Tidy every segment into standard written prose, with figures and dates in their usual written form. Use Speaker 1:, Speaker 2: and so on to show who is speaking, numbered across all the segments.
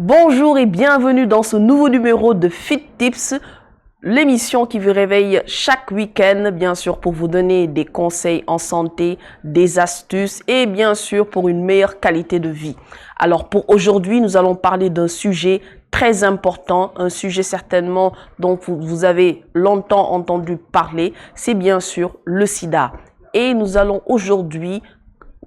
Speaker 1: Bonjour et bienvenue dans ce nouveau numéro de Fit Tips, l'émission qui vous réveille chaque week-end, bien sûr, pour vous donner des conseils en santé, des astuces et bien sûr pour une meilleure qualité de vie. Alors pour aujourd'hui, nous allons parler d'un sujet très important, un sujet certainement dont vous avez longtemps entendu parler, c'est bien sûr le sida. Et nous allons aujourd'hui,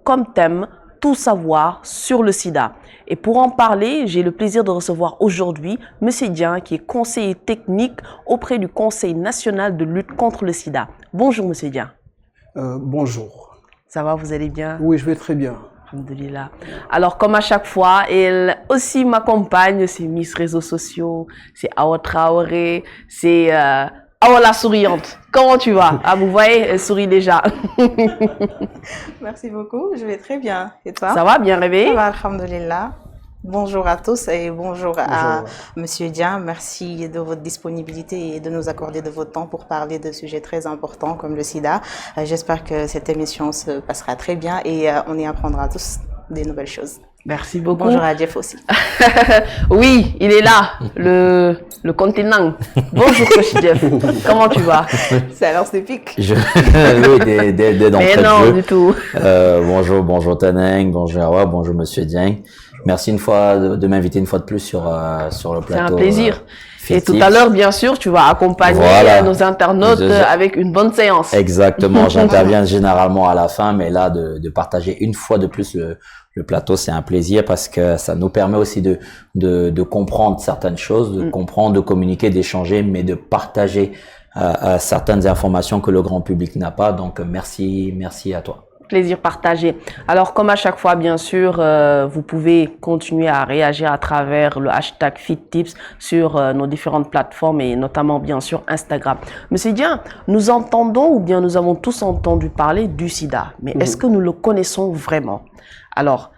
Speaker 1: comme thème, tout savoir sur le sida. Et pour en parler, j'ai le plaisir de recevoir aujourd'hui M. Dieng, qui est conseiller technique auprès du Conseil national de lutte contre le sida. Bonjour M. Dieng.
Speaker 2: Bonjour.
Speaker 1: Ça va, vous allez bien?
Speaker 2: Oui, je vais très bien.
Speaker 1: Alhamdoulilah. Alors, comme à chaque fois, elle aussi m'accompagne, c'est Miss Réseaux sociaux, c'est Awa Traoré, c'est Awa la souriante. Comment tu vas? Ah, vous voyez, elle sourit déjà.
Speaker 3: Merci beaucoup, je vais très bien. Et toi?
Speaker 1: Ça va, bien réveillé?
Speaker 3: Ça va, alhamdoulilah. Bonjour à tous et bonjour à Monsieur Dieng. Merci de votre disponibilité et de nous accorder de votre temps pour parler de sujets très importants comme le sida. J'espère que cette émission se passera très bien et on y apprendra tous des nouvelles choses.
Speaker 1: Merci beaucoup.
Speaker 3: Bonjour à Jeff aussi.
Speaker 1: Oui, il est là, le continent. Bonjour, Coach Jeff. Comment tu vas?
Speaker 3: Ça lance des pics.
Speaker 4: Oui, des d'entrée
Speaker 1: Mais non,
Speaker 4: de jeu.
Speaker 1: du tout.
Speaker 4: Bonjour Taneng, bonjour Awa, bonjour Monsieur Dieng. Merci une fois de m'inviter une fois de plus sur le plateau.
Speaker 1: C'est un plaisir.
Speaker 4: Fit
Speaker 1: Et tout
Speaker 4: Tips.
Speaker 1: à l'heure, bien sûr, tu vas accompagner nos internautes avec une bonne séance.
Speaker 4: Exactement, j'interviens généralement à la fin, mais là, de partager une fois de plus le plateau, c'est un plaisir parce que ça nous permet aussi de comprendre certaines choses, de comprendre, de communiquer, d'échanger, mais de partager certaines informations que le grand public n'a pas. Donc, merci à toi.
Speaker 1: Plaisir partagé. Alors, comme à chaque fois, bien sûr, vous pouvez continuer à réagir à travers le hashtag FitTips sur nos différentes plateformes et notamment, bien sûr, Instagram. Monsieur Dieng, nous entendons ou bien nous avons tous entendu parler du sida, mais est-ce que nous le connaissons vraiment? Alors,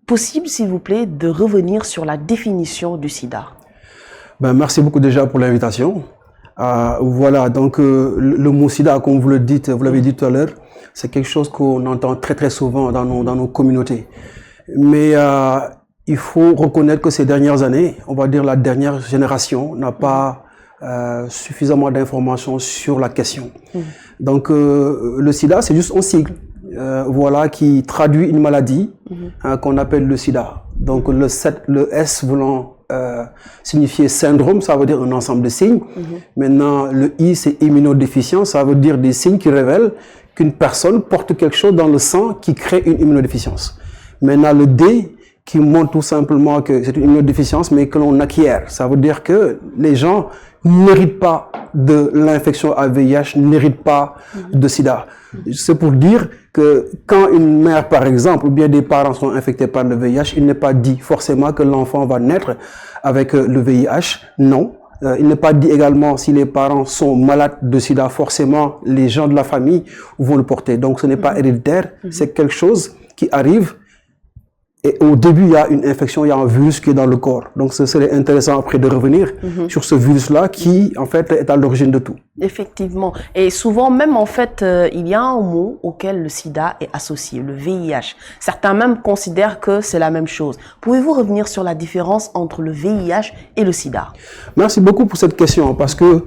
Speaker 1: possible, s'il vous plaît, de revenir sur la définition du sida?
Speaker 2: Merci beaucoup déjà pour l'invitation. Voilà, donc le mot sida, comme vous l'avez dit tout à l'heure, c'est quelque chose qu'on entend très souvent dans nos communautés. Mais il faut reconnaître que ces dernières années, on va dire la dernière génération, n'a pas suffisamment d'informations sur la question. Donc le sida, c'est juste un sigle, voilà, qui traduit une maladie qu'on appelle le sida. Donc le S voulant signifier syndrome, ça veut dire un ensemble de signes. Maintenant, le I, c'est immunodéficience, ça veut dire des signes qui révèlent qu'une personne porte quelque chose dans le sang qui crée une immunodéficience. Maintenant, le D, qui montre tout simplement que c'est une immunodéficience, mais que l'on acquiert. Ça veut dire que les gens n'héritent pas de l'infection à VIH, n'héritent pas de sida. C'est pour dire que quand une mère, par exemple, ou bien des parents sont infectés par le VIH, il n'est pas dit forcément que l'enfant va naître avec le VIH. Non. Il n'est pas dit également si les parents sont malades de sida, forcément les gens de la famille vont le porter. Donc ce n'est pas héréditaire, c'est quelque chose qui arrive. Et au début, il y a une infection, il y a un virus qui est dans le corps. Donc, ce serait intéressant après de revenir sur ce virus-là qui, en fait, est à l'origine de tout.
Speaker 1: Effectivement. Et souvent, même, en fait, il y a un mot auquel le sida est associé, le VIH. Certains même considèrent que c'est la même chose. Pouvez-vous revenir sur la différence entre le VIH et le sida?
Speaker 2: Merci beaucoup pour cette question, parce que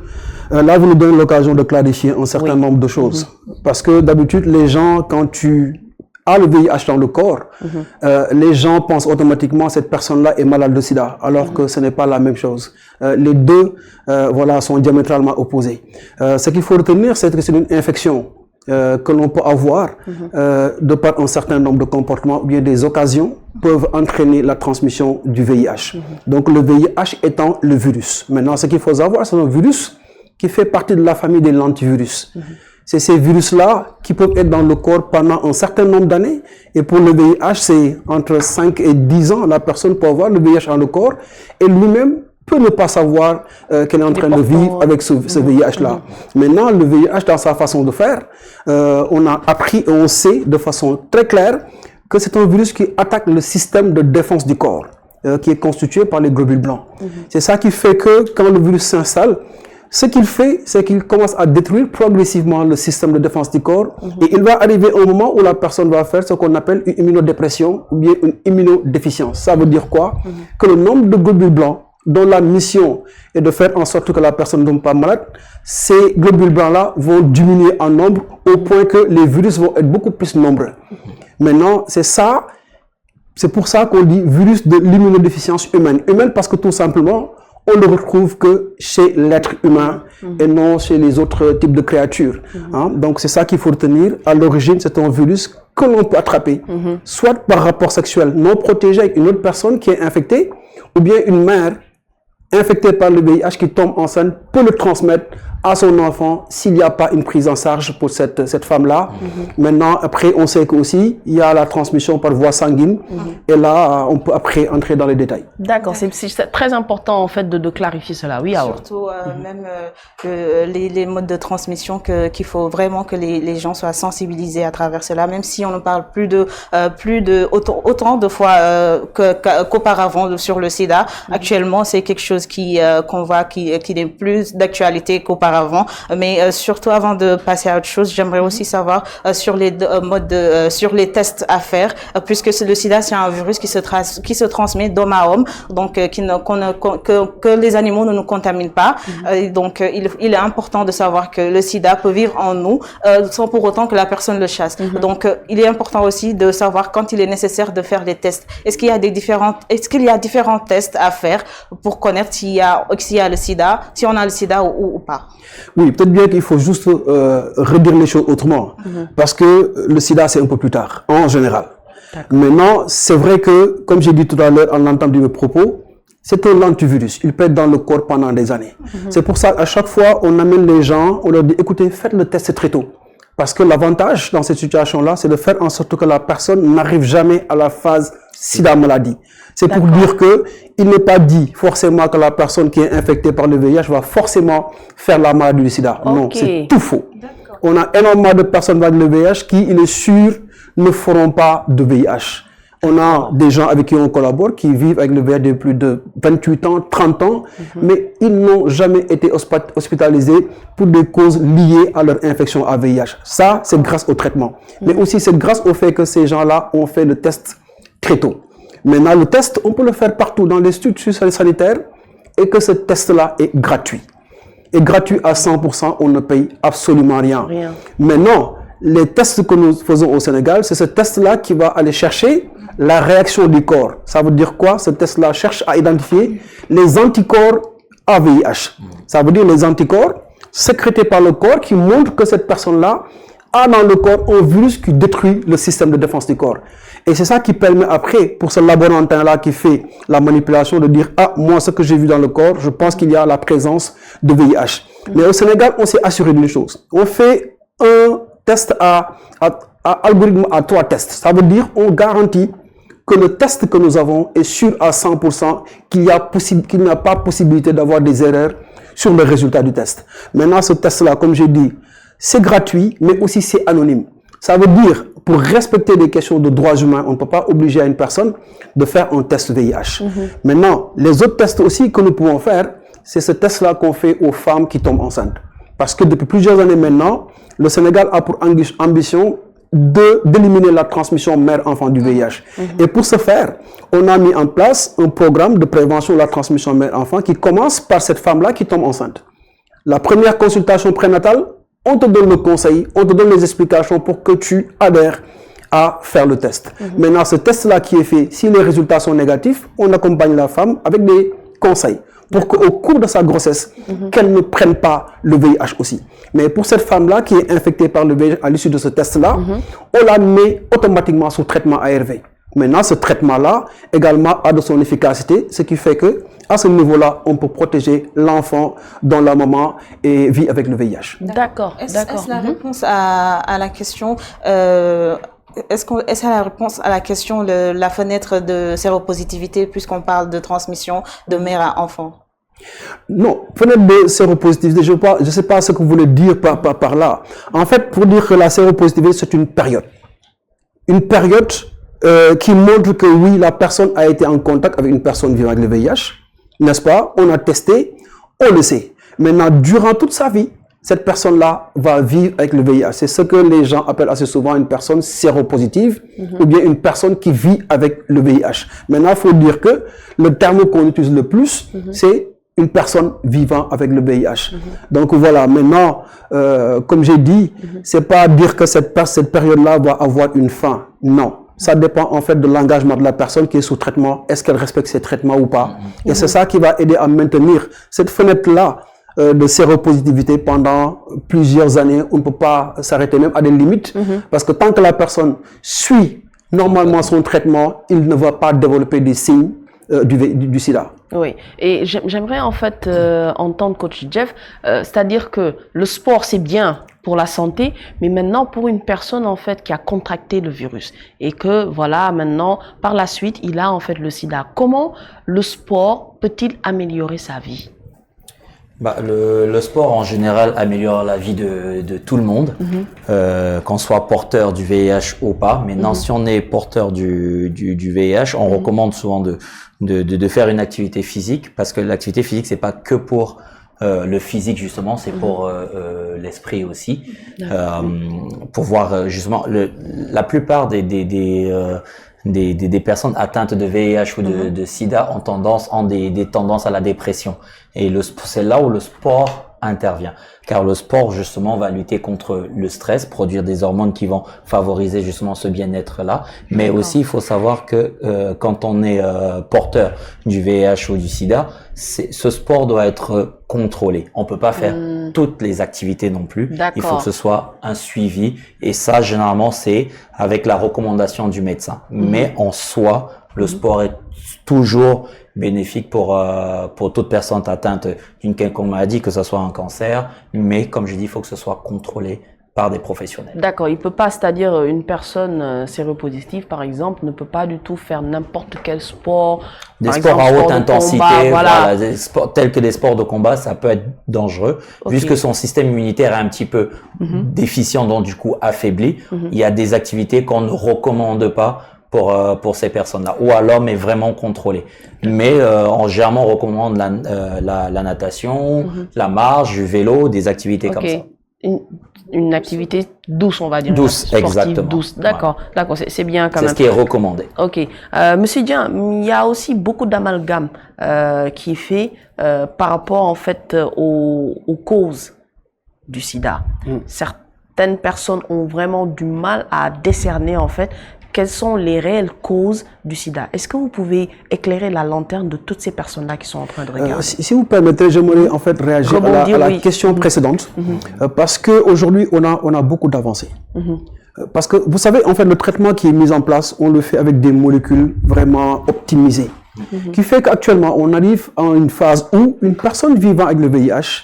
Speaker 2: là, vous nous donnez l'occasion de clarifier un certain nombre de choses. Parce que d'habitude, les gens, quand tu a le VIH dans le corps, les gens pensent automatiquement que cette personne-là est malade de sida, alors que ce n'est pas la même chose. Les deux voilà, sont diamétralement opposés. Ce qu'il faut retenir, c'est que c'est une infection que l'on peut avoir de par un certain nombre de comportements ou bien des occasions peuvent entraîner la transmission du VIH. Donc le VIH étant le virus. Maintenant, ce qu'il faut savoir, c'est un virus qui fait partie de la famille des lentivirus. C'est ces virus-là qui peuvent être dans le corps pendant un certain nombre d'années. Et pour le VIH, c'est entre 5 et 10 ans, la personne peut avoir le VIH dans le corps et lui-même peut ne pas savoir qu'elle est en train de vivre avec ce VIH-là. Maintenant, le VIH, dans sa façon de faire, on a appris et on sait de façon très claire que c'est un virus qui attaque le système de défense du corps, qui est constitué par les globules blancs. C'est ça qui fait que quand le virus s'installe, Ce qu'il fait, c'est qu'il commence à détruire progressivement le système de défense du corps et il va arriver un moment où la personne va faire ce qu'on appelle une immunodépression ou bien une immunodéficience. Ça veut dire quoi? Que le nombre de globules blancs dont la mission est de faire en sorte que la personne ne tombe pas malade, ces globules blancs-là vont diminuer en nombre au point que les virus vont être beaucoup plus nombreux. Maintenant, c'est pour ça qu'on dit virus de l'immunodéficience humaine. Humaine parce que tout simplement, on ne le retrouve que chez l'être humain et non chez les autres types de créatures. Hein? Donc c'est ça qu'il faut retenir. À l'origine, c'est un virus que l'on peut attraper, soit par rapport sexuel non protégé avec une autre personne qui est infectée, ou bien une mère infectée par le VIH qui tombe enceinte peut le transmettre à son enfant s'il n'y a pas une prise en charge pour cette femme-là. Maintenant, après, on sait qu'aussi, il y a la transmission par voie sanguine. Et là, on peut après entrer dans les détails.
Speaker 1: D'accord, c'est très important en fait de clarifier cela. Oui, Awa.
Speaker 3: Surtout même les modes de transmission qu'il faut vraiment que les gens soient sensibilisés à travers cela, même si on ne parle plus de autant de fois qu'auparavant sur le sida. Actuellement, c'est quelque chose qu'on voit qui n'est plus d'actualité qu'auparavant. Mais surtout avant de passer à autre chose, j'aimerais aussi savoir sur les sur les tests à faire, puisque le sida c'est un virus qui se transmet d'homme à homme, donc que les animaux ne nous contaminent pas. Donc il est important de savoir que le sida peut vivre en nous sans pour autant que la personne le chasse. Donc il est important aussi de savoir quand il est nécessaire de faire des tests. Est-ce qu'il y a différents tests à faire pour connaître s'il y a le sida, si on a le sida ou pas?
Speaker 2: Oui, peut-être bien qu'il faut juste redire les choses autrement. Parce que le sida, c'est un peu plus tard, en général. Maintenant, c'est vrai que, comme j'ai dit tout à l'heure en entendant mes propos, c'est un antivirus. Il peut être dans le corps pendant des années. C'est pour ça qu'à chaque fois, on amène les gens, on leur dit, écoutez, faites le test très tôt. Parce que l'avantage dans cette situation-là, c'est de faire en sorte que la personne n'arrive jamais à la phase sida-maladie. C'est pour dire que il n'est pas dit forcément que la personne qui est infectée par le VIH va forcément faire la maladie du sida. Non, c'est tout faux. On a énormément de personnes avec le VIH qui, il est sûr, ne feront pas de VIH. On a des gens avec qui on collabore qui vivent avec le VIH depuis plus de 28 ans, 30 ans, mais ils n'ont jamais été hospitalisés pour des causes liées à leur infection à VIH. Ça, c'est grâce au traitement. Mais aussi, c'est grâce au fait que ces gens-là ont fait le test très tôt. Maintenant, le test, on peut le faire partout dans les structures sanitaires et que ce test-là est gratuit. Et gratuit à 100%, on ne paye absolument rien. Maintenant, les tests que nous faisons au Sénégal, c'est ce test-là qui va aller chercher la réaction du corps. Ça veut dire quoi? Ce test-là cherche à identifier les anticorps à VIH. Ça veut dire les anticorps sécrétés par le corps qui montrent que cette personne-là a dans le corps un virus qui détruit le système de défense du corps. Et c'est ça qui permet après, pour ce laborantin-là qui fait la manipulation, de dire « Ah, moi, ce que j'ai vu dans le corps, je pense qu'il y a la présence de VIH. » Mais au Sénégal, on s'est assuré d'une chose. On fait un test algorithme à 3 tests. Ça veut dire on garantit que le test que nous avons est sûr à 100% qu'il n'y a pas possibilité d'avoir des erreurs sur le résultat du test. Maintenant, ce test-là, comme j'ai dit, c'est gratuit, mais aussi c'est anonyme. Ça veut dire, pour respecter des questions de droits humains, on ne peut pas obliger à une personne de faire un test VIH. Maintenant, les autres tests aussi que nous pouvons faire, c'est ce test-là qu'on fait aux femmes qui tombent enceintes. Parce que depuis plusieurs années maintenant, le Sénégal a pour ambition d'éliminer la transmission mère-enfant du VIH. Et pour ce faire, on a mis en place un programme de prévention de la transmission mère-enfant qui commence par cette femme-là qui tombe enceinte. La première consultation prénatale, on te donne le conseil, on te donne les explications pour que tu adhères à faire le test. Maintenant, ce test-là qui est fait, si les résultats sont négatifs, on accompagne la femme avec des conseils pour qu'au cours de sa grossesse, qu'elle ne prenne pas le VIH aussi. Mais pour cette femme-là qui est infectée par le VIH à l'issue de ce test-là, on la met automatiquement sous traitement ARV. Maintenant, ce traitement-là également a de son efficacité, ce qui fait que à ce niveau-là, on peut protéger l'enfant dont la maman vit avec le VIH.
Speaker 1: D'accord.
Speaker 3: Est-ce la réponse à la question est-ce la réponse à la question la fenêtre de séropositivité puisqu'on parle de transmission de mère à enfant?
Speaker 2: Non, fenêtre de séropositivité, je ne sais pas ce que vous voulez dire par là. En fait, pour dire que la séropositivité, c'est une période. Une période qui montre que oui, la personne a été en contact avec une personne vivant avec le VIH, n'est-ce pas? On a testé, on le sait. Maintenant, durant toute sa vie, cette personne-là va vivre avec le VIH. C'est ce que les gens appellent assez souvent une personne séropositive ou bien une personne qui vit avec le VIH. Maintenant, il faut dire que le terme qu'on utilise le plus, c'est une personne vivant avec le VIH. Donc voilà, maintenant, comme j'ai dit, c'est pas dire que cette période-là va avoir une fin. Non. Ça dépend en fait de l'engagement de la personne qui est sous traitement. Est-ce qu'elle respecte ses traitements ou pas? Et c'est ça qui va aider à maintenir cette fenêtre-là de séropositivité pendant plusieurs années. On ne peut pas s'arrêter même à des limites parce que tant que la personne suit normalement son traitement, il ne va pas développer des signes du sida.
Speaker 1: Oui, et j'aimerais en fait entendre coach Jeff, c'est-à-dire que le sport c'est bien pour la santé, mais maintenant pour une personne en fait qui a contracté le virus et que voilà maintenant par la suite il a en fait le sida, comment le sport peut-il améliorer sa vie?
Speaker 4: Le sport en général améliore la vie de tout le monde, qu'on soit porteur du VIH ou pas. Maintenant, si on est porteur du VIH, on recommande souvent de faire une activité physique, parce que l'activité physique c'est pas que pour le physique justement, c'est pour l'esprit aussi, pour voir justement la plupart des personnes atteintes de VIH ou de sida ont des tendances à la dépression. Et c'est là où le sport intervient. Car le sport, justement, va lutter contre le stress, produire des hormones qui vont favoriser justement ce bien-être-là. Mais aussi, il faut savoir que quand on est porteur du VIH ou du sida, ce sport doit être contrôlé. On peut pas faire toutes les activités non plus. Il faut que ce soit un suivi. Et ça, généralement, c'est avec la recommandation du médecin. Mais en soi, le sport est toujours bénéfique pour toute personne atteinte d'une quelconque maladie, que ce soit un cancer. Mais comme je dis, il faut que ce soit contrôlé par des professionnels.
Speaker 1: D'accord, il peut pas, c'est-à-dire une personne séropositive par exemple ne peut pas du tout faire n'importe quel sport.
Speaker 4: Des sports à haute intensité, voilà, tels que des sports de combat, ça peut être dangereux, puisque son système immunitaire est un petit peu déficient, donc du coup affaibli. Il y a des activités qu'on ne recommande pas pour ces personnes-là, ou alors mais vraiment contrôlées. Mais généralement on recommande la natation, la marche, du vélo, des activités comme ça.
Speaker 1: Une activité douce, on va dire.
Speaker 4: Douce, exactement.
Speaker 1: Douce, d'accord, d'accord, c'est bien quand même.
Speaker 4: C'est ce qui est recommandé.
Speaker 1: Ok. Monsieur Dian, il y a aussi beaucoup d'amalgame qui est fait par rapport en fait aux causes du sida. Certaines personnes ont vraiment du mal à décerner en fait quelles sont les réelles causes du sida. Est-ce que vous pouvez éclairer la lanterne de toutes ces personnes-là qui sont en train de regarder?
Speaker 2: Si vous permettez, j'aimerais en fait réagir à la question précédente, parce qu'aujourd'hui, on a beaucoup d'avancées. Parce que vous savez, en fait, le traitement qui est mis en place, on le fait avec des molécules vraiment optimisées, qui fait qu'actuellement, on arrive à une phase où une personne vivant avec le VIH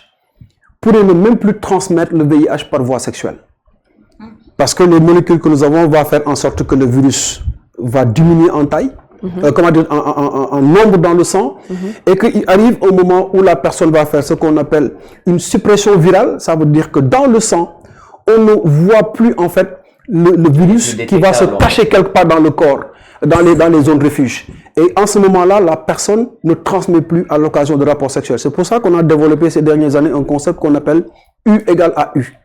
Speaker 2: pourrait ne même plus transmettre le VIH par voie sexuelle. Parce que les molécules que nous avons vont faire en sorte que le virus va diminuer en taille, en nombre dans le sang, et qu'il arrive au moment où la personne va faire ce qu'on appelle une suppression virale. Ça veut dire que dans le sang, on ne voit plus en fait le virus qui va se cacher quelque part dans le corps, dans les zones refuges. Et en ce moment-là, la personne ne transmet plus à l'occasion de rapports sexuels. C'est pour ça qu'on a développé ces dernières années un concept qu'on appelle U égale à U.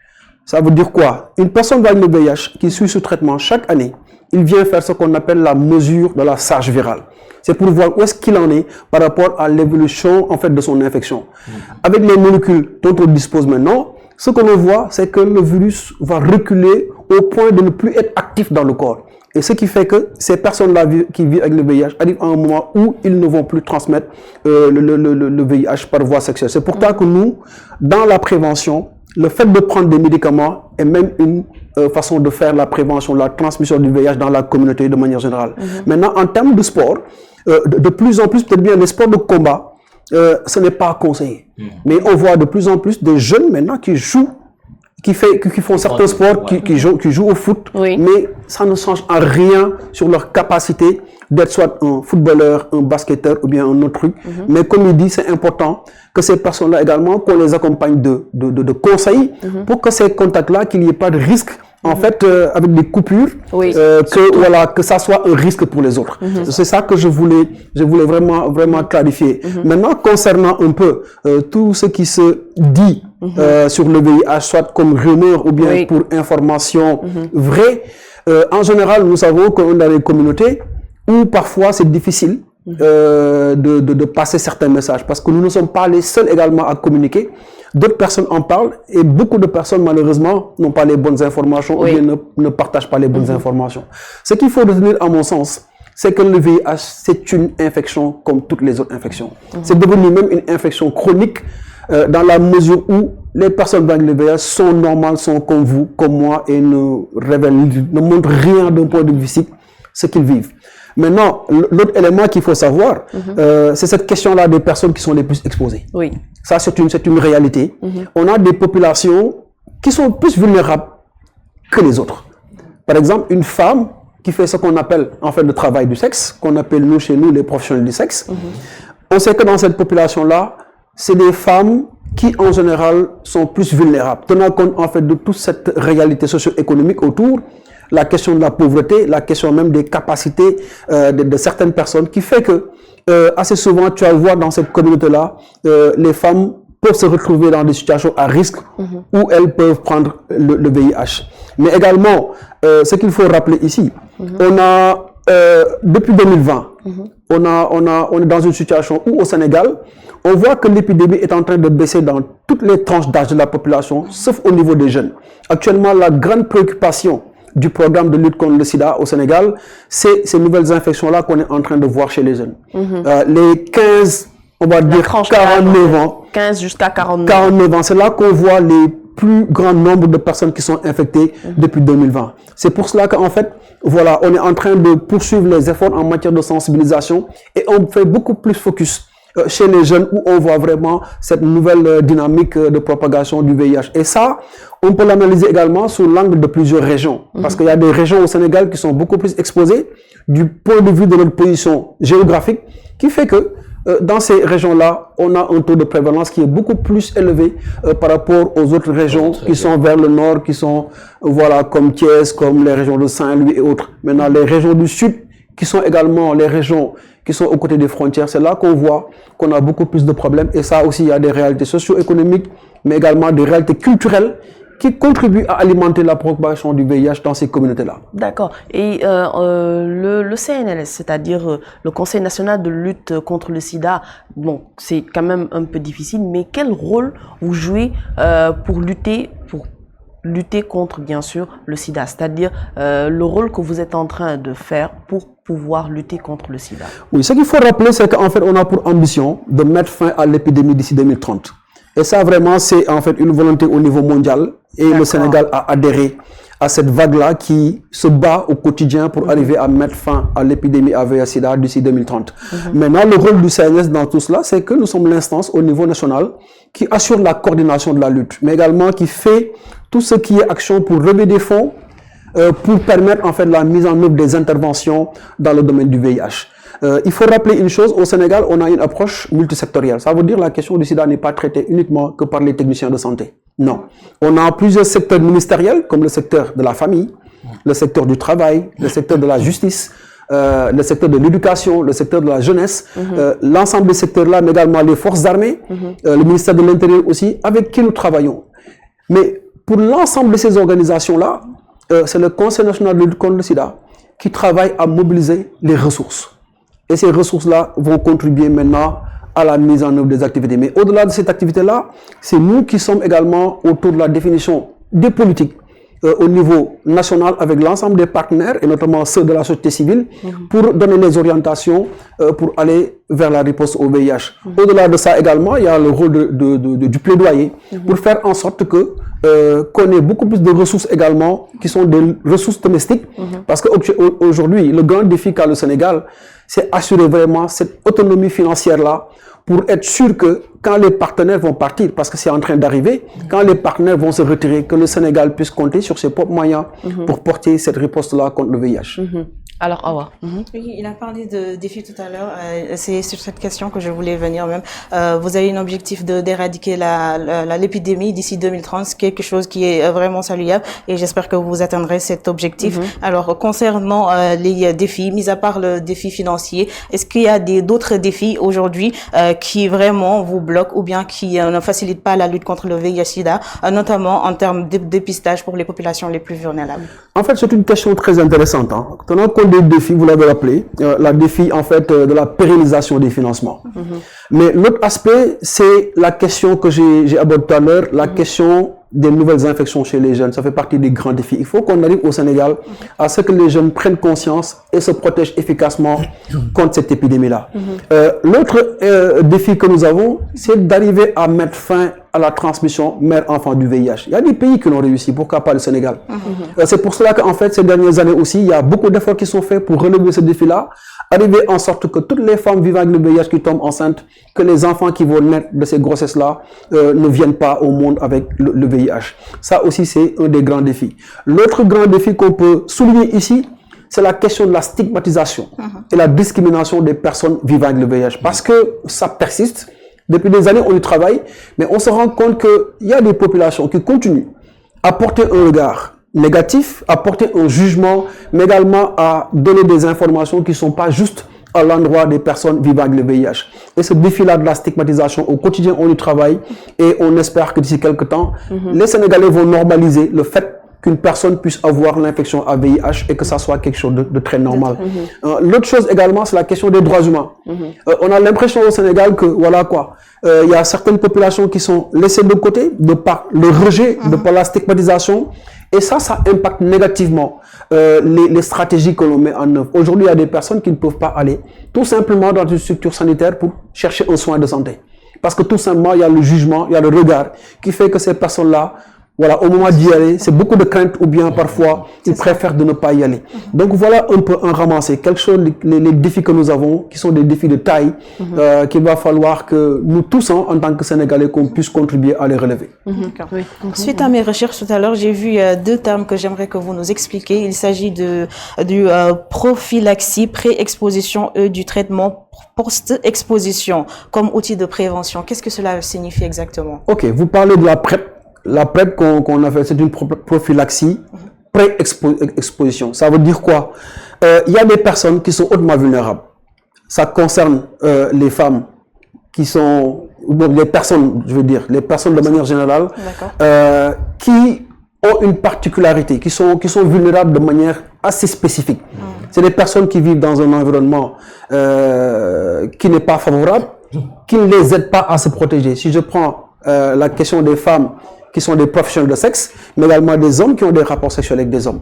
Speaker 2: Ça veut dire quoi? Une personne avec le VIH qui suit ce traitement chaque année, il vient faire ce qu'on appelle la mesure de la charge virale. C'est pour voir où est-ce qu'il en est par rapport à l'évolution en fait de son infection. Avec les molécules dont on dispose maintenant, ce que l'on voit, c'est que le virus va reculer au point de ne plus être actif dans le corps. Et ce qui fait que ces personnes-là qui vivent avec le VIH arrivent à un moment où ils ne vont plus transmettre le VIH par voie sexuelle. C'est pourquoi que nous, dans la prévention, le fait de prendre des médicaments est même une façon de faire la prévention, la transmission du VIH dans la communauté de manière générale. Maintenant, en termes de sport, de plus en plus, peut-être bien les sports de combat, ce n'est pas conseillé. Mais on voit de plus en plus des jeunes maintenant qui jouent, qui font certains sports, qui jouent au foot, mais ça ne change en rien sur leur capacité d'être soit un footballeur, un basketteur ou bien un autre truc. Mais comme il dit, c'est important que ces personnes-là également, qu'on les accompagne de conseils pour que ces contacts-là, qu'il n'y ait pas de risque en fait, avec des coupures, que ça soit un risque pour les autres. C'est ça que je voulais vraiment clarifier. Maintenant, concernant un peu tout ce qui se dit sur le VIH, soit comme rumeur ou bien pour information vraie, en général, nous savons qu'on a des communautés où parfois c'est difficile de passer certains messages parce que nous ne sommes pas les seuls également à communiquer. D'autres personnes en parlent et beaucoup de personnes malheureusement n'ont pas les bonnes informations ou bien ne partagent pas les bonnes informations. Ce qu'il faut retenir à mon sens, c'est que le VIH, c'est une infection comme toutes les autres infections. C'est devenu même une infection chronique dans la mesure où les personnes avec le VIH sont normales, sont comme vous, comme moi et ne montrent rien d'un point de vue physique ce qu'ils vivent. Maintenant, l'autre élément qu'il faut savoir, c'est cette question-là des personnes qui sont les plus exposées.
Speaker 1: Oui.
Speaker 2: Ça, c'est une réalité. On a des populations qui sont plus vulnérables que les autres. Par exemple, une femme qui fait ce qu'on appelle en fait le travail du sexe, qu'on appelle nous chez nous les professionnels du sexe. On sait que dans cette population-là, c'est des femmes qui en général sont plus vulnérables. Tenant compte en fait de toute cette réalité socio-économique autour, la question de la pauvreté, la question même des capacités de certaines personnes, qui fait que assez souvent, tu vas voir dans cette communauté-là, les femmes peuvent se retrouver dans des situations à risque où elles peuvent prendre le VIH. Mais également, ce qu'il faut rappeler ici, on a, depuis 2020, on est dans une situation où au Sénégal, on voit que l'épidémie est en train de baisser dans toutes les tranches d'âge de la population, sauf au niveau des jeunes. Actuellement, la grande préoccupation du programme de lutte contre le sida au Sénégal, c'est ces nouvelles infections-là qu'on est en train de voir chez les jeunes. Les 15, on va dire 49 ans.
Speaker 1: 15 jusqu'à
Speaker 2: 49 ans, c'est là qu'on voit les plus grand nombre de personnes qui sont infectées depuis 2020. C'est pour cela qu'en fait, voilà, on est en train de poursuivre les efforts en matière de sensibilisation et on fait beaucoup plus focus chez les jeunes où on voit vraiment cette nouvelle dynamique de propagation du VIH. Et ça, on peut l'analyser également sous l'angle de plusieurs régions. Parce qu'il y a des régions au Sénégal qui sont beaucoup plus exposées du point de vue de notre position géographique, qui fait que dans ces régions-là, on a un taux de prévalence qui est beaucoup plus élevé par rapport aux autres régions qui sont vers le nord, qui sont voilà, comme Thiès, comme les régions de Saint-Louis et autres. Maintenant, les régions du sud, qui sont également les régions qui sont aux côtés des frontières, c'est là qu'on voit qu'on a beaucoup plus de problèmes. Et ça aussi, il y a des réalités socio-économiques, mais également des réalités culturelles qui contribuent à alimenter la propagation du VIH dans ces communautés-là.
Speaker 1: D'accord. Et le CNLS, c'est-à-dire le Conseil national de lutte contre le sida, bon, c'est quand même un peu difficile, mais quel rôle vous jouez pour lutter contre, bien sûr, le sida, c'est-à-dire le rôle que vous êtes en train de faire pour pouvoir lutter contre le sida?
Speaker 2: Oui, ce qu'il faut rappeler, c'est qu'en fait, on a pour ambition de mettre fin à l'épidémie d'ici 2030. Et ça, vraiment, c'est en fait une volonté au niveau mondial. Et le Sénégal a adhéré à cette vague-là qui se bat au quotidien pour arriver à mettre fin à l'épidémie à VIH/SIDA d'ici 2030. Maintenant, le rôle du CNS dans tout cela, c'est que nous sommes l'instance au niveau national qui assure la coordination de la lutte, mais également qui fait tout ce qui est action pour lever des fonds, pour permettre en fait la mise en œuvre des interventions dans le domaine du VIH. Il faut rappeler une chose, au Sénégal, on a une approche multisectorielle. Ça veut dire que la question du sida n'est pas traitée uniquement que par les techniciens de santé. Non. On a plusieurs secteurs ministériels, comme le secteur de la famille, le secteur du travail, le secteur de la justice, le secteur de l'éducation, le secteur de la jeunesse, l'ensemble des secteurs-là, mais également les forces armées, le ministère de l'Intérieur aussi, avec qui nous travaillons. Mais pour l'ensemble de ces organisations-là, c'est le Conseil national de lutte contre le sida qui travaille à mobiliser les ressources. Et ces ressources-là vont contribuer maintenant à la mise en œuvre des activités. Mais au-delà de cette activité-là, c'est nous qui sommes également autour de la définition des politiques au niveau national avec l'ensemble des partenaires et notamment ceux de la société civile pour donner les orientations pour aller vers la riposte au VIH. Au-delà de ça également, il y a le rôle du plaidoyer pour faire en sorte que qu'on ait beaucoup plus de ressources également qui sont des ressources domestiques parce qu'aujourd'hui, le grand défi qu'a le Sénégal, c'est assurer vraiment cette autonomie financière-là pour être sûr que quand les partenaires vont partir, parce que c'est en train d'arriver, quand les partenaires vont se retirer, que le Sénégal puisse compter sur ses propres moyens pour porter cette riposte-là contre le VIH.
Speaker 1: Alors, Awa.
Speaker 3: Oui, il a parlé de défis tout à l'heure. C'est sur cette question que je voulais venir même. Vous avez un objectif d'éradiquer l'épidémie d'ici 2030, c'est quelque chose qui est vraiment saluable et j'espère que vous atteindrez cet objectif. Alors, concernant les défis, mis à part le défi financier, est-ce qu'il y a d'autres défis aujourd'hui qui vraiment vous bloquent ou bien qui ne facilitent pas la lutte contre le VIH/SIDA, notamment en termes de dépistage pour les populations les plus vulnérables?
Speaker 2: En fait, c'est une question très intéressante. Tenant compte des défis, vous l'avez rappelé, la défi en fait de la pérennisation des financements. Mais l'autre aspect, c'est la question que j'ai abordée tout à l'heure, la question des nouvelles infections chez les jeunes. Ça fait partie des grands défis. Il faut qu'on arrive au Sénégal à ce que les jeunes prennent conscience et se protègent efficacement contre cette épidémie-là. L'autre défi que nous avons, c'est d'arriver à mettre fin à la transmission mère-enfant du VIH. Il y a des pays qui l'ont réussi, pourquoi pas le Sénégal? C'est pour cela qu'en fait, ces dernières années aussi, il y a beaucoup d'efforts qui sont faits pour relever ce défi-là, arriver en sorte que toutes les femmes vivant avec le VIH qui tombent enceintes, que les enfants qui vont naître de ces grossesses-là ne viennent pas au monde avec le VIH. Ça aussi, c'est un des grands défis. L'autre grand défi qu'on peut souligner ici, c'est la question de la stigmatisation et la discrimination des personnes vivant avec le VIH. Parce que ça persiste. Depuis des années, on y travaille, mais on se rend compte qu'il y a des populations qui continuent à porter un regard négatif, à porter un jugement, mais également à donner des informations qui ne sont pas justes à l'endroit des personnes vivant avec le VIH. Et ce défi-là de la stigmatisation, au quotidien, on y travaille et on espère que d'ici quelques temps, les Sénégalais vont normaliser le fait qu'une personne puisse avoir l'infection à VIH et que ça soit quelque chose de très normal. L'autre chose également, c'est la question des droits humains. On a l'impression au Sénégal que, voilà quoi, il y a certaines populations qui sont laissées de côté de par le rejet, de par la stigmatisation. Et ça impacte négativement les stratégies que l'on met en œuvre. Aujourd'hui, il y a des personnes qui ne peuvent pas aller tout simplement dans une structure sanitaire pour chercher un soin de santé. Parce que tout simplement, il y a le jugement, il y a le regard qui fait que ces personnes-là, voilà, au moment d'y aller, c'est beaucoup de crainte ou bien parfois, ils préfèrent de ne pas y aller. Donc voilà un peu un ramassé, quelque chose, les défis que nous avons, qui sont des défis de taille, qu'il va falloir que nous tous, en tant que Sénégalais, qu'on puisse contribuer à les relever.
Speaker 3: Suite à mes recherches tout à l'heure, j'ai vu deux termes que j'aimerais que vous nous expliquiez. Il s'agit du prophylaxie, pré-exposition et du traitement post-exposition comme outil de prévention. Qu'est-ce que cela signifie exactement?
Speaker 2: Ok, vous parlez de la PrEP. La PrEP qu'on a fait, c'est une prophylaxie pré-exposition. Ça veut dire quoi? Il y a des personnes qui sont hautement vulnérables. Ça concerne les femmes qui sont, les personnes, je veux dire, les personnes de manière générale, qui ont une particularité, qui sont vulnérables de manière assez spécifique. C'est des personnes qui vivent dans un environnement qui n'est pas favorable, qui ne les aide pas à se protéger. Si je prends la question des femmes qui sont des professionnels de sexe, mais également des hommes qui ont des rapports sexuels avec des hommes.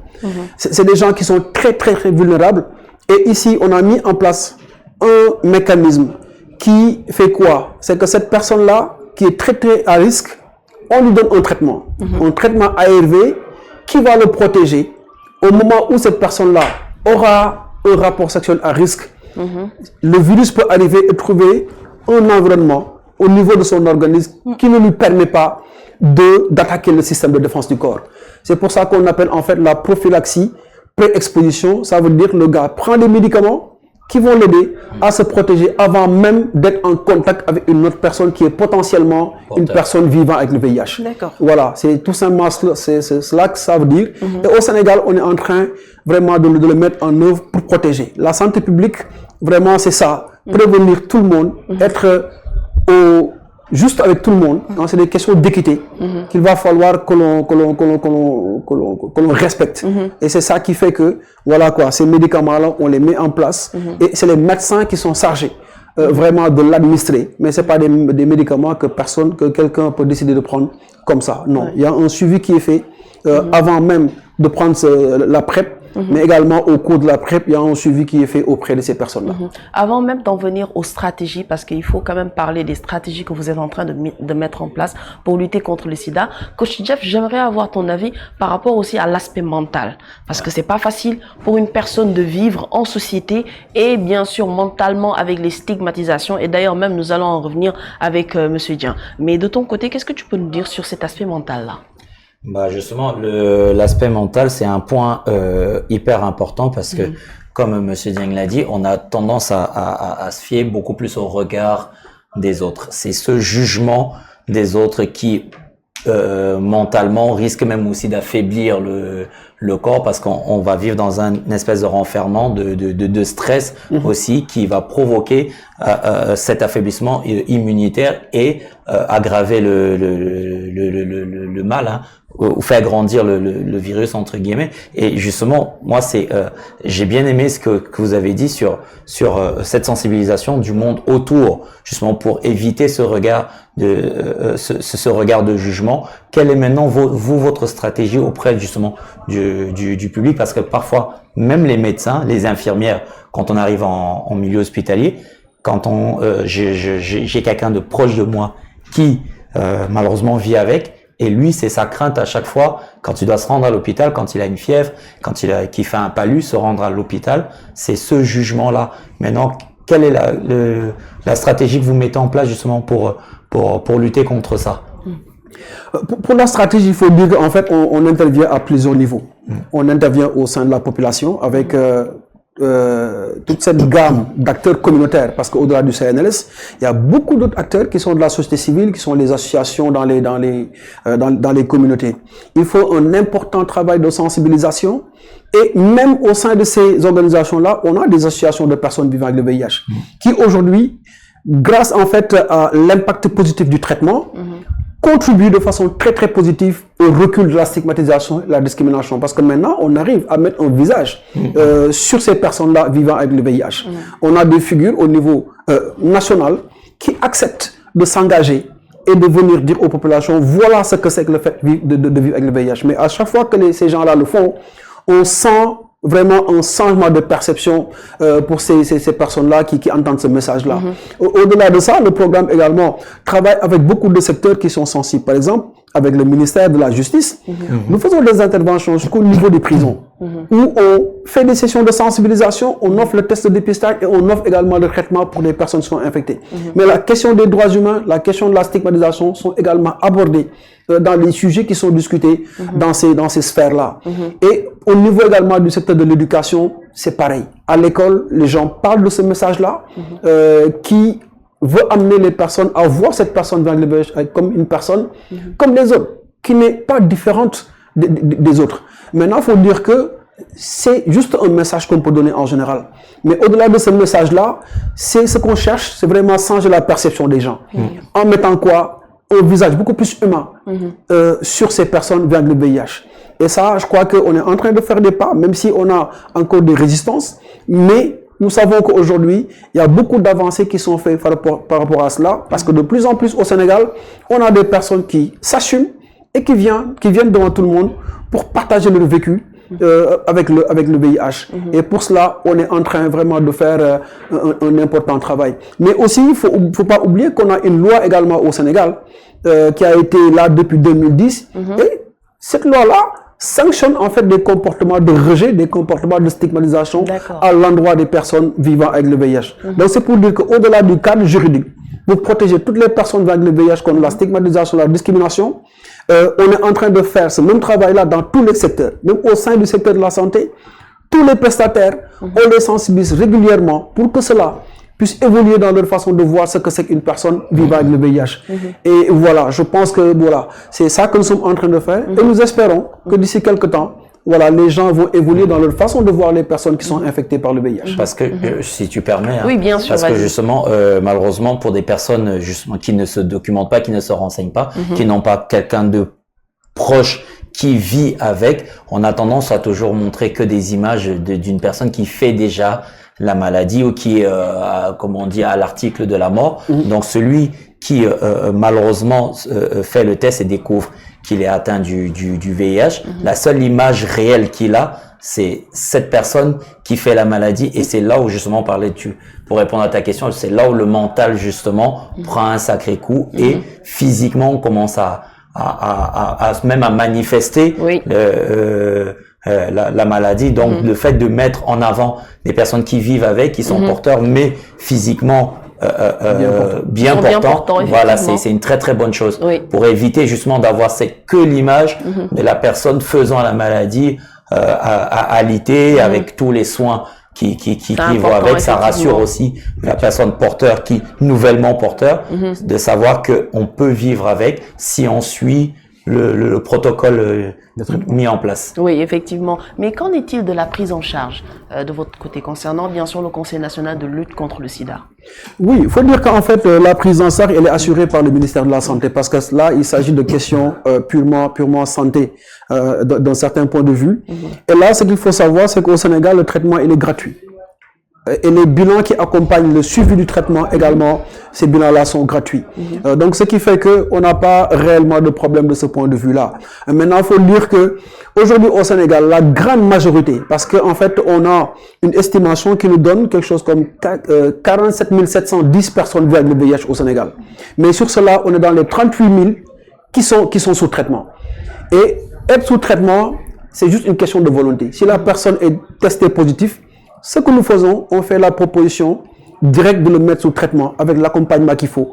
Speaker 2: C'est des gens qui sont très, très, très vulnérables. Et ici, on a mis en place un mécanisme qui fait quoi? C'est que cette personne-là, qui est traitée à risque, on lui donne un traitement ARV qui va le protéger. Au moment où cette personne-là aura un rapport sexuel à risque, le virus peut arriver et trouver un environnement au niveau de son organisme qui ne lui permet pas d'attaquer le système de défense du corps. C'est pour ça qu'on appelle en fait la prophylaxie pré-exposition. Ça veut dire que le gars prend des médicaments qui vont l'aider à se protéger avant même d'être en contact avec une autre personne qui est potentiellement une personne vivant avec le VIH.
Speaker 3: D'accord.
Speaker 2: Voilà, c'est tout simplement cela que ça veut dire. Et au Sénégal, on est en train vraiment de le mettre en œuvre pour protéger. La santé publique, vraiment, c'est ça. Prévenir tout le monde, être juste avec tout le monde. C'est des questions d'équité qu'il va falloir que l'on respecte. Et c'est ça qui fait que, voilà quoi, ces médicaments-là, on les met en place. Et c'est les médecins qui sont chargés vraiment de l'administrer. Mais ce n'est pas des médicaments que quelqu'un peut décider de prendre comme ça. Non, il y a un suivi qui est fait avant même de prendre la PrEP. Mais également au cours de la PrEP, il y a un suivi qui est fait auprès de ces personnes-là.
Speaker 1: Avant même d'en venir aux stratégies, parce qu'il faut quand même parler des stratégies que vous êtes en train de mettre en place pour lutter contre le sida. Coach Jeff, j'aimerais avoir ton avis par rapport aussi à l'aspect mental. Parce que c'est pas facile pour une personne de vivre en société et bien sûr mentalement avec les stigmatisations. Et d'ailleurs même nous allons en revenir avec Monsieur Dian. Mais de ton côté, qu'est-ce que tu peux nous dire sur cet aspect mental-là?
Speaker 4: Bah justement, l'aspect mental, c'est un point hyper important parce que comme Monsieur Dieng l'a dit, on a tendance à se fier beaucoup plus au regard des autres. C'est ce jugement des autres qui mentalement risque même aussi d'affaiblir le corps, parce qu'on va vivre dans une espèce de renfermement de stress aussi, qui va provoquer cet affaiblissement immunitaire et aggraver le mal, hein, ou faire grandir le virus entre guillemets. Et justement, moi j'ai bien aimé ce que vous avez dit sur cette sensibilisation du monde autour, justement pour éviter ce regard ce regard de jugement. Quelle est maintenant votre stratégie auprès justement du public, parce que parfois même les médecins, les infirmières, quand on arrive en milieu hospitalier, quand j'ai quelqu'un de proche de moi qui malheureusement vit avec, et lui c'est sa crainte à chaque fois quand il doit se rendre à l'hôpital, quand il a une fièvre, qu'il fait un palud, se rendre à l'hôpital, c'est ce jugement là. Maintenant, quelle est la stratégie que vous mettez en place justement pour lutter contre ça?
Speaker 2: Pour la stratégie, il faut dire qu'en fait, on intervient à plusieurs niveaux. On intervient au sein de la population avec toute cette gamme d'acteurs communautaires, parce qu'au-delà du CNLS, il y a beaucoup d'autres acteurs qui sont de la société civile, qui sont les associations dans les communautés. Il faut un important travail de sensibilisation, et même au sein de ces organisations-là, on a des associations de personnes vivant avec le VIH qui aujourd'hui, grâce en fait à l'impact positif du traitement, contribue de façon très très positive au recul de la stigmatisation et la discrimination, parce que maintenant on arrive à mettre un visage sur ces personnes-là vivant avec le VIH. On a des figures au niveau national qui acceptent de s'engager et de venir dire aux populations voilà ce que c'est que le fait de vivre avec le VIH. Mais à chaque fois que ces gens-là le font, on sent vraiment un changement de perception pour ces personnes-là qui entendent ce message-là. Au-delà de ça, le programme également travaille avec beaucoup de secteurs qui sont sensibles. Par exemple, avec le ministère de la Justice, nous faisons des interventions jusqu'au niveau des prisons, où on fait des sessions de sensibilisation, on offre le test de dépistage et on offre également le traitement pour les personnes qui sont infectées. Mais la question des droits humains, la question de la stigmatisation sont également abordées dans les sujets qui sont discutés dans ces sphères-là. Et au niveau également du secteur de l'éducation, c'est pareil. À l'école, les gens parlent de ce message-là qui veut amener les personnes à voir cette personne comme une personne comme les autres, qui n'est pas différente des autres. Maintenant, il faut dire que c'est juste un message qu'on peut donner en général. Mais au-delà de ce message-là, c'est ce qu'on cherche, c'est vraiment changer la perception des gens. En mettant quoi? Un visage beaucoup plus humain sur ces personnes vivant avec le VIH. Et ça, je crois qu'on est en train de faire des pas, même si on a encore des résistances, mais nous savons qu'aujourd'hui, il y a beaucoup d'avancées qui sont faites par rapport à cela, parce que de plus en plus au Sénégal, on a des personnes qui s'assument et qui viennent devant tout le monde pour partager leur vécu avec le VIH. Et pour cela, on est en train vraiment de faire un important travail. Mais aussi, il faut pas oublier qu'on a une loi également au Sénégal qui a été là depuis 2010. Et cette loi-là sanctionne en fait des comportements de rejet, des comportements de stigmatisation à l'endroit des personnes vivant avec le VIH. Donc c'est pour dire qu'au-delà du cadre juridique, pour protéger toutes les personnes vivant avec le VIH contre la stigmatisation, la discrimination, on est en train de faire ce même travail-là dans tous les secteurs, même au sein du secteur de la santé. Tous les prestataires, on les sensibilise régulièrement pour que cela puisse évoluer dans leur façon de voir ce que c'est qu'une personne vivant avec le VIH. Et voilà, je pense que voilà, c'est ça que nous sommes en train de faire. Et nous espérons que d'ici quelques temps, voilà, les gens vont évoluer dans leur façon de voir les personnes qui sont infectées par le VIH.
Speaker 4: Parce que, si tu permets,
Speaker 1: oui, bien sûr,
Speaker 4: parce que justement, malheureusement, pour des personnes justement qui ne se documentent pas, qui ne se renseignent pas, qui n'ont pas quelqu'un de proche qui vit avec, on a tendance à toujours montrer que des images d'une personne qui fait déjà la maladie ou qui est, comme on dit, à l'article de la mort. Donc celui qui malheureusement fait le test et découvre qu'il est atteint du VIH, la seule image réelle qu'il a, c'est cette personne qui fait la maladie. Et c'est là où justement, pour répondre à ta question, c'est là où le mental justement prend un sacré coup et physiquement on commence même à manifester la maladie. Donc le fait de mettre en avant des personnes qui vivent avec, qui sont porteurs, mais physiquement bien portants, voilà, c'est une très très bonne chose pour éviter justement d'avoir que l'image de la personne faisant la maladie alitée avec tous les soins vont avec, ça rassure aussi la personne porteur nouvellement porteur, de savoir qu'on peut vivre avec si on suit le protocole mis en place.
Speaker 1: Oui, effectivement. Mais qu'en est-il de la prise en charge de votre côté concernant, bien sûr, le Conseil national de lutte contre le sida?
Speaker 2: Oui, il faut dire qu'en fait, la prise en charge, elle est assurée par le ministère de la Santé parce que là, il s'agit de questions purement santé d'un certain point de vue. Et là, ce qu'il faut savoir, c'est qu'au Sénégal, le traitement, il est gratuit. Et les bilans qui accompagnent le suivi du traitement également, ces bilans-là sont gratuits. Donc, ce qui fait qu'on n'a pas réellement de problème de ce point de vue-là. Maintenant, il faut dire que aujourd'hui au Sénégal, la grande majorité, parce qu'en fait, on a une estimation qui nous donne quelque chose comme 47 710 personnes vivant avec le VIH au Sénégal. Mais sur cela, on est dans les 38 000 qui sont sous traitement. Et être sous traitement, c'est juste une question de volonté. Si la personne est testée positive, ce que nous faisons, on fait la proposition directe de le mettre sous traitement avec l'accompagnement qu'il faut.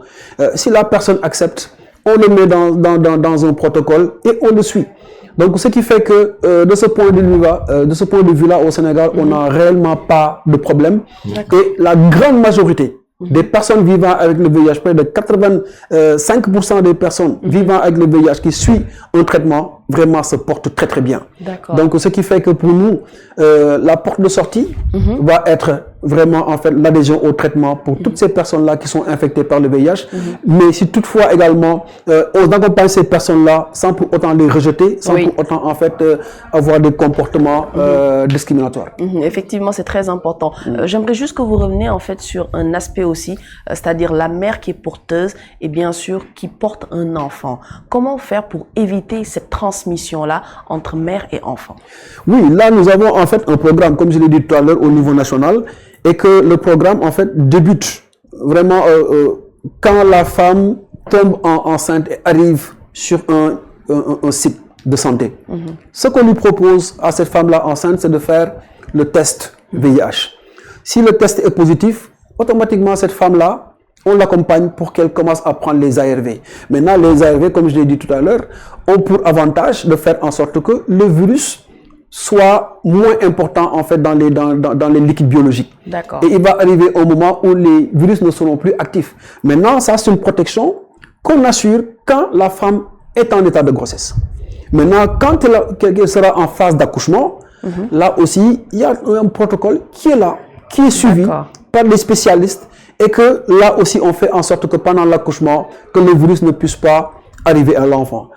Speaker 2: Si la personne accepte, on le met dans un protocole et on le suit. Donc, ce qui fait que de ce point de vue-là, au Sénégal, on n'a réellement pas de problème. Et la grande majorité des personnes vivant avec le VIH, près de 85% des personnes vivant avec le VIH qui suivent un traitement, vraiment se portent très très bien. Donc, ce qui fait que pour nous, la porte de sortie va être vraiment en fait l'adhésion au traitement pour toutes ces personnes-là qui sont infectées par le VIH. Mais si toutefois également, on accompagne ces personnes-là sans pour autant les rejeter, sans pour autant en fait avoir des comportements discriminatoires.
Speaker 1: Effectivement, c'est très important. J'aimerais juste que vous reveniez en fait sur un aspect aussi, c'est-à-dire la mère qui est porteuse et bien sûr qui porte un enfant. Comment faire pour éviter cette transmission-là entre mère et enfant?
Speaker 2: Oui, là nous avons en fait un programme, comme je l'ai dit tout à l'heure, au niveau national, et que le programme en fait débute vraiment quand la femme tombe enceinte et arrive sur un site de santé. Ce qu'on lui propose à cette femme-là enceinte, c'est de faire le test VIH. Si le test est positif, automatiquement cette femme-là, on l'accompagne pour qu'elle commence à prendre les ARV. Maintenant, les ARV, comme je l'ai dit tout à l'heure, ont pour avantage de faire en sorte que le virus soit moins important en fait dans les liquides biologiques. Et il va arriver au moment où les virus ne seront plus actifs. Maintenant, ça c'est une protection qu'on assure quand la femme est en état de grossesse. Maintenant, quand elle sera en phase d'accouchement, là aussi, il y a un protocole qui est là, qui est suivi par les spécialistes et que là aussi on fait en sorte que pendant l'accouchement, que le virus ne puisse pas arriver à l'enfant.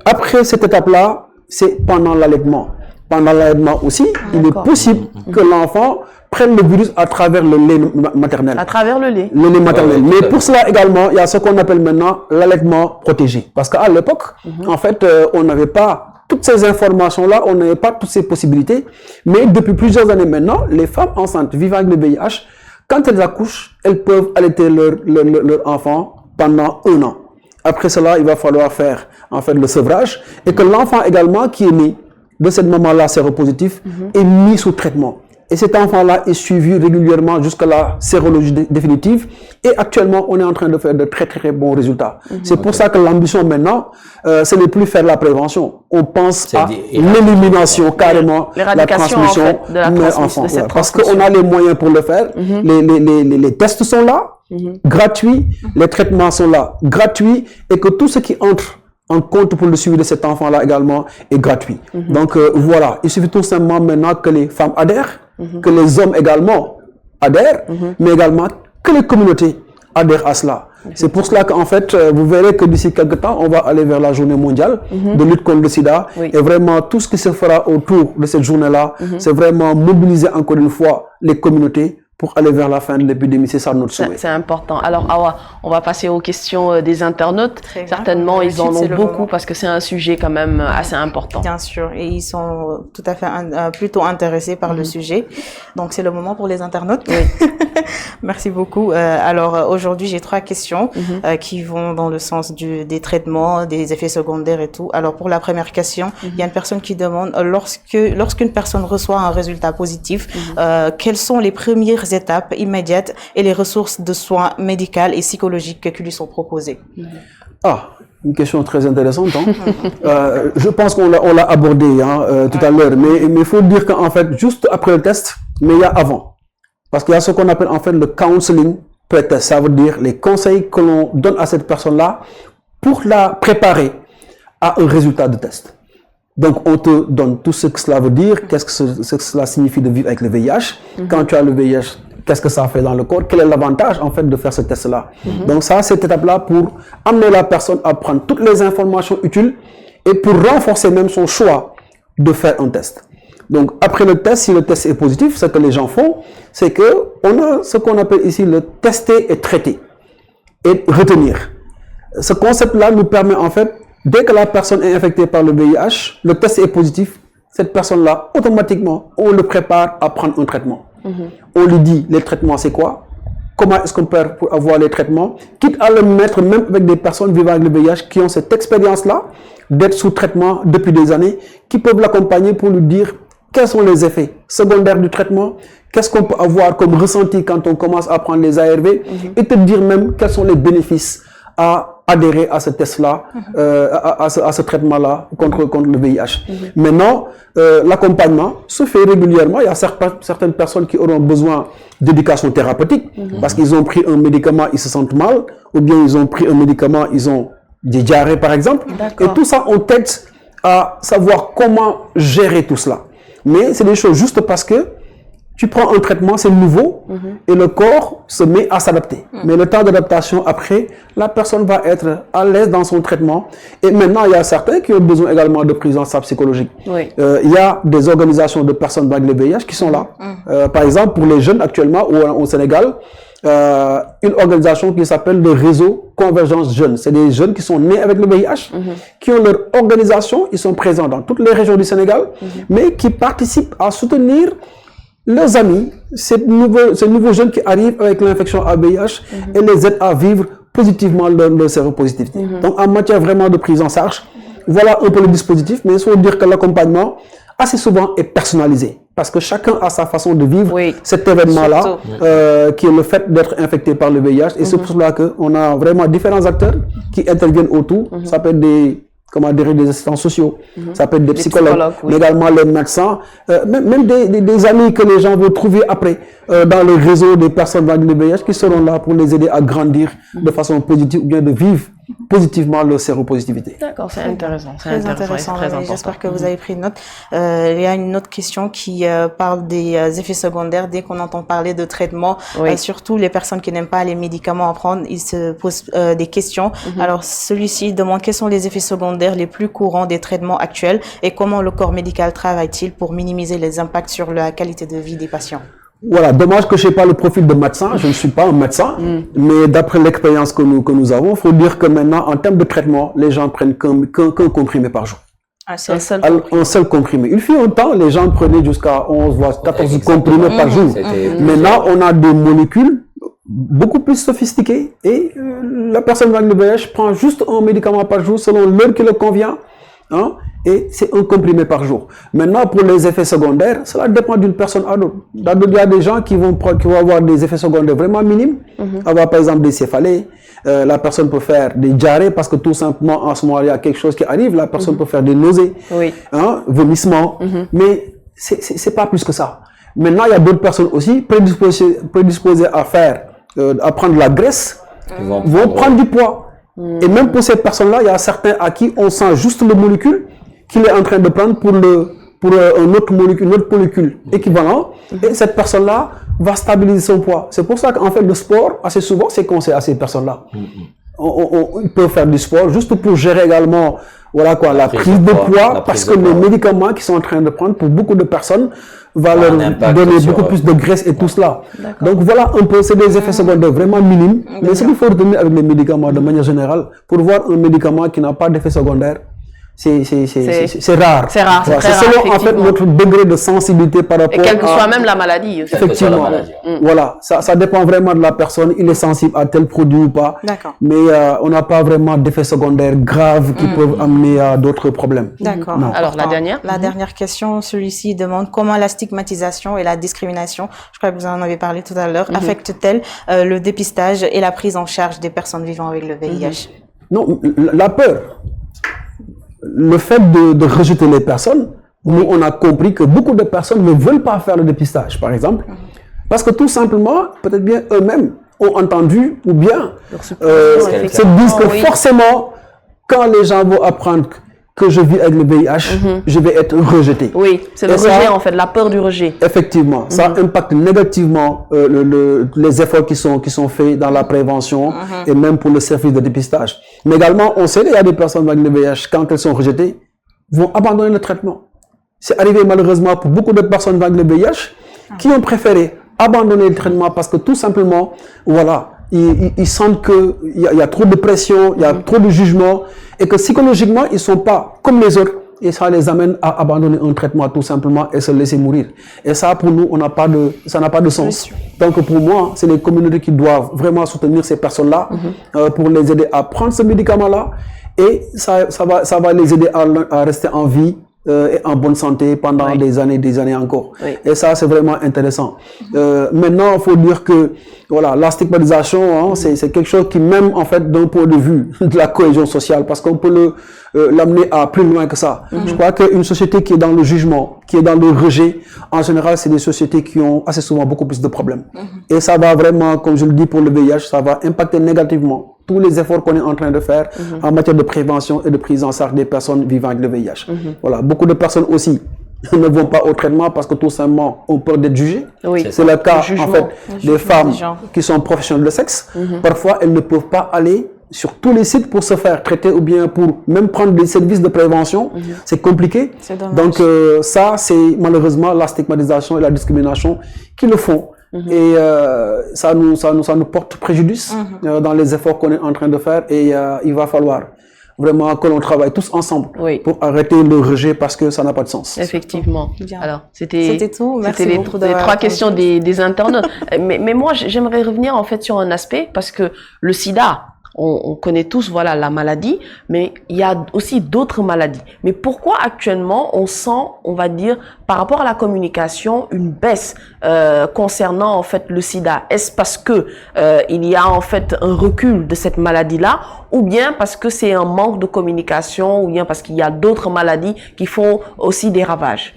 Speaker 2: Après cette étape-là, c'est pendant l'allaitement. Pendant l'allaitement aussi, il est possible que l'enfant prenne le virus à travers le lait maternel.
Speaker 1: À travers le lait?
Speaker 2: Le lait maternel. Mais pour cela également, il y a ce qu'on appelle maintenant l'allaitement protégé. Parce qu'à l'époque, en fait, on n'avait pas toutes ces informations-là, on n'avait pas toutes ces possibilités. Mais depuis plusieurs années maintenant, les femmes enceintes vivant avec le VIH, quand elles accouchent, elles peuvent allaiter leur enfant pendant 1 an. Après cela, il va falloir faire en fait le sevrage et que l'enfant également qui est né de cette maman-là séropositif est mis sous traitement. Et cet enfant-là est suivi régulièrement jusqu'à la sérologie définitive. Et actuellement, on est en train de faire de très très bons résultats. C'est pour ça que l'ambition maintenant, ce n'est plus faire la prévention. On pense à l'élimination carrément de la transmission
Speaker 1: en fait, de la transmission,
Speaker 2: enfant. Parce qu'on a les moyens pour le faire. Les tests sont là, gratuits. Les traitements sont là, gratuits. Et que tout ce qui entre en compte pour le suivi de cet enfant-là également est gratuit. Donc voilà, il suffit tout simplement maintenant que les femmes adhèrent, que les hommes également adhèrent, mais également que les communautés adhèrent à cela. C'est pour cela qu'en fait, vous verrez que d'ici quelques temps, on va aller vers la journée mondiale de lutte contre le sida. Et vraiment, tout ce qui se fera autour de cette journée-là, c'est vraiment mobiliser encore une fois les communautés pour aller vers la fin de l'épidémie. C'est ça notre souhait.
Speaker 1: C'est important. Alors, Awa, on va passer aux questions des internautes. Certainement, ils en ont beaucoup parce que c'est un sujet quand même assez important.
Speaker 3: Bien sûr, et ils sont tout à fait plutôt intéressés par le sujet. Donc, c'est le moment pour les internautes. Merci beaucoup. Alors, aujourd'hui, j'ai 3 questions qui vont dans le sens des traitements, des effets secondaires et tout. Alors, pour la première question, il y a une personne qui demande, lorsqu'une personne reçoit un résultat positif, quelles sont les premières étapes immédiates et les ressources de soins médicales et psychologiques qui lui sont proposées?
Speaker 2: Ah, une question très intéressante. Je pense qu'on l'a abordé tout à l'heure, mais il faut dire qu'en fait, juste après le test, mais il y a avant. Parce qu'il y a ce qu'on appelle en fait le counseling pré-test. Ça veut dire les conseils que l'on donne à cette personne-là pour la préparer à un résultat de test. Donc, on te donne tout ce que cela veut dire, qu'est-ce que cela signifie de vivre avec le VIH. Quand tu as le VIH, qu'est-ce que ça fait dans le corps? Quel est l'avantage en fait de faire ce test-là? Donc ça, cette étape-là pour amener la personne à prendre toutes les informations utiles et pour renforcer même son choix de faire un test. Donc après le test, si le test est positif, ce que les gens font, c'est que on a ce qu'on appelle ici le tester et traiter et retenir. Ce concept-là nous permet en fait, dès que la personne est infectée par le VIH, le test est positif, cette personne-là, automatiquement, on le prépare à prendre un traitement. On lui dit, les traitements, c'est quoi? Comment est-ce qu'on peut faire pour avoir les traitements? Quitte à le mettre même avec des personnes vivant avec le VIH qui ont cette expérience-là, d'être sous traitement depuis des années, qui peuvent l'accompagner pour lui dire quels sont les effets secondaires du traitement, qu'est-ce qu'on peut avoir comme ressenti quand on commence à prendre les ARV, et te dire même quels sont les bénéfices à adhérer à ce test-là, à ce traitement-là contre le VIH. Maintenant, l'accompagnement se fait régulièrement. Il y a certaines personnes qui auront besoin d'éducation thérapeutique parce qu'ils ont pris un médicament, ils se sentent mal, ou bien ils ont pris un médicament, ils ont des diarrhées par exemple. Et tout ça, on t'aide à savoir comment gérer tout cela. Mais c'est des choses juste parce que tu prends un traitement, c'est nouveau, et le corps se met à s'adapter. Mais le temps d'adaptation, après, la personne va être à l'aise dans son traitement. Et maintenant, il y a certains qui ont besoin également de prise en charge psychologique. Il y a des organisations de personnes avec le VIH qui sont là. Par exemple, pour les jeunes actuellement au Sénégal, une organisation qui s'appelle le réseau Convergence Jeunes. C'est des jeunes qui sont nés avec le VIH, qui ont leur organisation, ils sont présents dans toutes les régions du Sénégal, mais qui participent à soutenir leurs amis, ces nouveaux jeunes qui arrivent avec l'infection à VIH et les aident à vivre positivement leur séropositivité. Donc, en matière vraiment de prise en charge, voilà un peu le dispositif, mais il faut dire que l'accompagnement, assez souvent, est personnalisé. Parce que chacun a sa façon de vivre cet événement-là, qui est le fait d'être infecté par le VIH. Et c'est pour cela qu'on a vraiment différents acteurs qui interviennent autour. Ça peut être des assistants sociaux, ça peut être des psychologues, mais également les médecins, même des amis que les gens vont trouver après dans le réseau des personnes avec le VIH qui seront là pour les aider à grandir de façon positive ou bien de vivre positivement leur séropositivité.
Speaker 1: D'accord, c'est intéressant.
Speaker 3: Très intéressant. J'espère que vous avez pris note. Il y a une autre question qui parle des effets secondaires. Dès qu'on entend parler de traitement, surtout les personnes qui n'aiment pas les médicaments à prendre, ils se posent des questions. Alors, celui-ci demande quels sont les effets secondaires les plus courants des traitements actuels et comment le corps médical travaille-t-il pour minimiser les impacts sur la qualité de vie des patients?
Speaker 2: Voilà, dommage que je n'ai pas le profil de médecin, je ne suis pas un médecin, mais d'après l'expérience que nous avons, il faut dire que maintenant, en termes de traitement, les gens prennent qu'un comprimé par jour.
Speaker 3: Un seul
Speaker 2: comprimé. Il fut un temps, les gens prenaient jusqu'à 11 voire 14 comprimés par jour. Maintenant, on a des molécules beaucoup plus sophistiquées et la personne avec le VIH prend juste un médicament par jour selon l'heure qui le convient. Et c'est un comprimé par jour. Maintenant, pour les effets secondaires, cela dépend d'une personne à l'autre. Il y a des gens qui vont avoir des effets secondaires vraiment minimes, avoir par exemple des céphalées, la personne peut faire des diarrhées parce que tout simplement en ce moment il y a quelque chose qui arrive, la personne peut faire des nausées, vomissements, mais c'est pas plus que ça. Maintenant, il y a d'autres personnes aussi prédisposées à prendre la graisse, vont prendre du poids. Et même pour ces personnes-là, il y a certains à qui on sent juste le molécule qu'il est en train de prendre pour une autre molécule équivalent. Et cette personne-là va stabiliser son poids. C'est pour ça qu'en fait, le sport, assez souvent, c'est conseillé à ces personnes-là. Ils peuvent faire du sport juste pour gérer également la prise de poids, parce que les médicaments qu'ils sont en train de prendre pour beaucoup de personnes va leur donner beaucoup plus de graisse et tout cela. Donc voilà un peu, c'est des effets secondaires vraiment minimes, mais ce qu'il faut retenir avec les médicaments de manière générale, pour voir un médicament qui n'a pas d'effet secondaire, c'est rare.
Speaker 1: C'est rare, c'est très rare.
Speaker 2: C'est selon en fait notre degré de sensibilité par rapport à...
Speaker 1: Et quelle que soit même la maladie.
Speaker 2: Effectivement. Voilà, ça dépend vraiment de la personne. Il est sensible à tel produit ou pas. Mais on n'a pas vraiment d'effets secondaires graves qui peuvent amener à d'autres problèmes.
Speaker 3: D'accord.
Speaker 1: Alors la dernière.
Speaker 3: La dernière question, celui-ci demande comment la stigmatisation et la discrimination, je crois que vous en avez parlé tout à l'heure, affectent-elles le dépistage et la prise en charge des personnes vivant avec le VIH?
Speaker 2: Non, la peur. Le fait de rejeter les personnes Nous, on a compris que beaucoup de personnes ne veulent pas faire le dépistage, par exemple, parce que tout simplement, peut-être bien eux-mêmes ont entendu ou bien se disent que forcément, quand les gens vont apprendre que je vis avec le VIH, je vais être rejeté.
Speaker 1: Oui, c'est le rejet en fait, la peur du rejet.
Speaker 2: Effectivement, ça impacte négativement les efforts qui sont faits dans la prévention et même pour le service de dépistage. Mais également, on sait qu'il y a des personnes avec le VIH, quand elles sont rejetées, vont abandonner le traitement. C'est arrivé malheureusement pour beaucoup de personnes avec le VIH qui ont préféré abandonner le traitement parce que tout simplement, voilà, ils sentent qu'il y a trop de pression, il y a trop de jugement et que psychologiquement, ils ne sont pas comme les autres et ça les amène à abandonner un traitement tout simplement et se laisser mourir. Et ça, pour nous, ça n'a pas de sens. Donc, pour moi, c'est les communautés qui doivent vraiment soutenir ces personnes-là pour les aider à prendre ce médicament-là et ça va les aider à rester en vie et en bonne santé pendant des années encore. Oui. Et ça, c'est vraiment intéressant. Maintenant, il faut dire que voilà, la stigmatisation, c'est quelque chose qui, même en fait, d'un point de vue de la cohésion sociale, parce qu'on peut l'amener à plus loin que ça. Je crois qu'une société qui est dans le jugement, qui est dans le rejet, en général, c'est des sociétés qui ont assez souvent beaucoup plus de problèmes. Et ça va vraiment, comme je le dis pour le VIH, ça va impacter négativement tous les efforts qu'on est en train de faire en matière de prévention et de prise en charge des personnes vivant avec le VIH. Voilà, beaucoup de personnes aussi ne vont pas au traitement parce que tout simplement ont peur d'être jugées. Oui, c'est le cas en fait des femmes qui sont professionnelles de sexe. Parfois, elles ne peuvent pas aller sur tous les sites pour se faire traiter ou bien pour même prendre des services de prévention. C'est compliqué. Donc ça, c'est malheureusement la stigmatisation et la discrimination qui le font. Et ça nous porte préjudice dans les efforts qu'on est en train de faire et il va falloir vraiment que l'on travaille tous ensemble pour arrêter le rejet parce que ça n'a pas de sens.
Speaker 1: Effectivement.
Speaker 3: Bien.
Speaker 1: Alors, c'était
Speaker 3: tout. Merci
Speaker 1: les
Speaker 3: beaucoup
Speaker 1: trois questions des internautes. mais moi, j'aimerais revenir en fait sur un aspect parce que le sida, on connaît tous voilà la maladie, mais il y a aussi d'autres maladies. Mais pourquoi actuellement on sent, on va dire, par rapport à la communication, une baisse concernant en fait le sida? Est-ce parce que il y a en fait un recul de cette maladie-là, ou bien parce que c'est un manque de communication, ou bien parce qu'il y a d'autres maladies qui font aussi des ravages?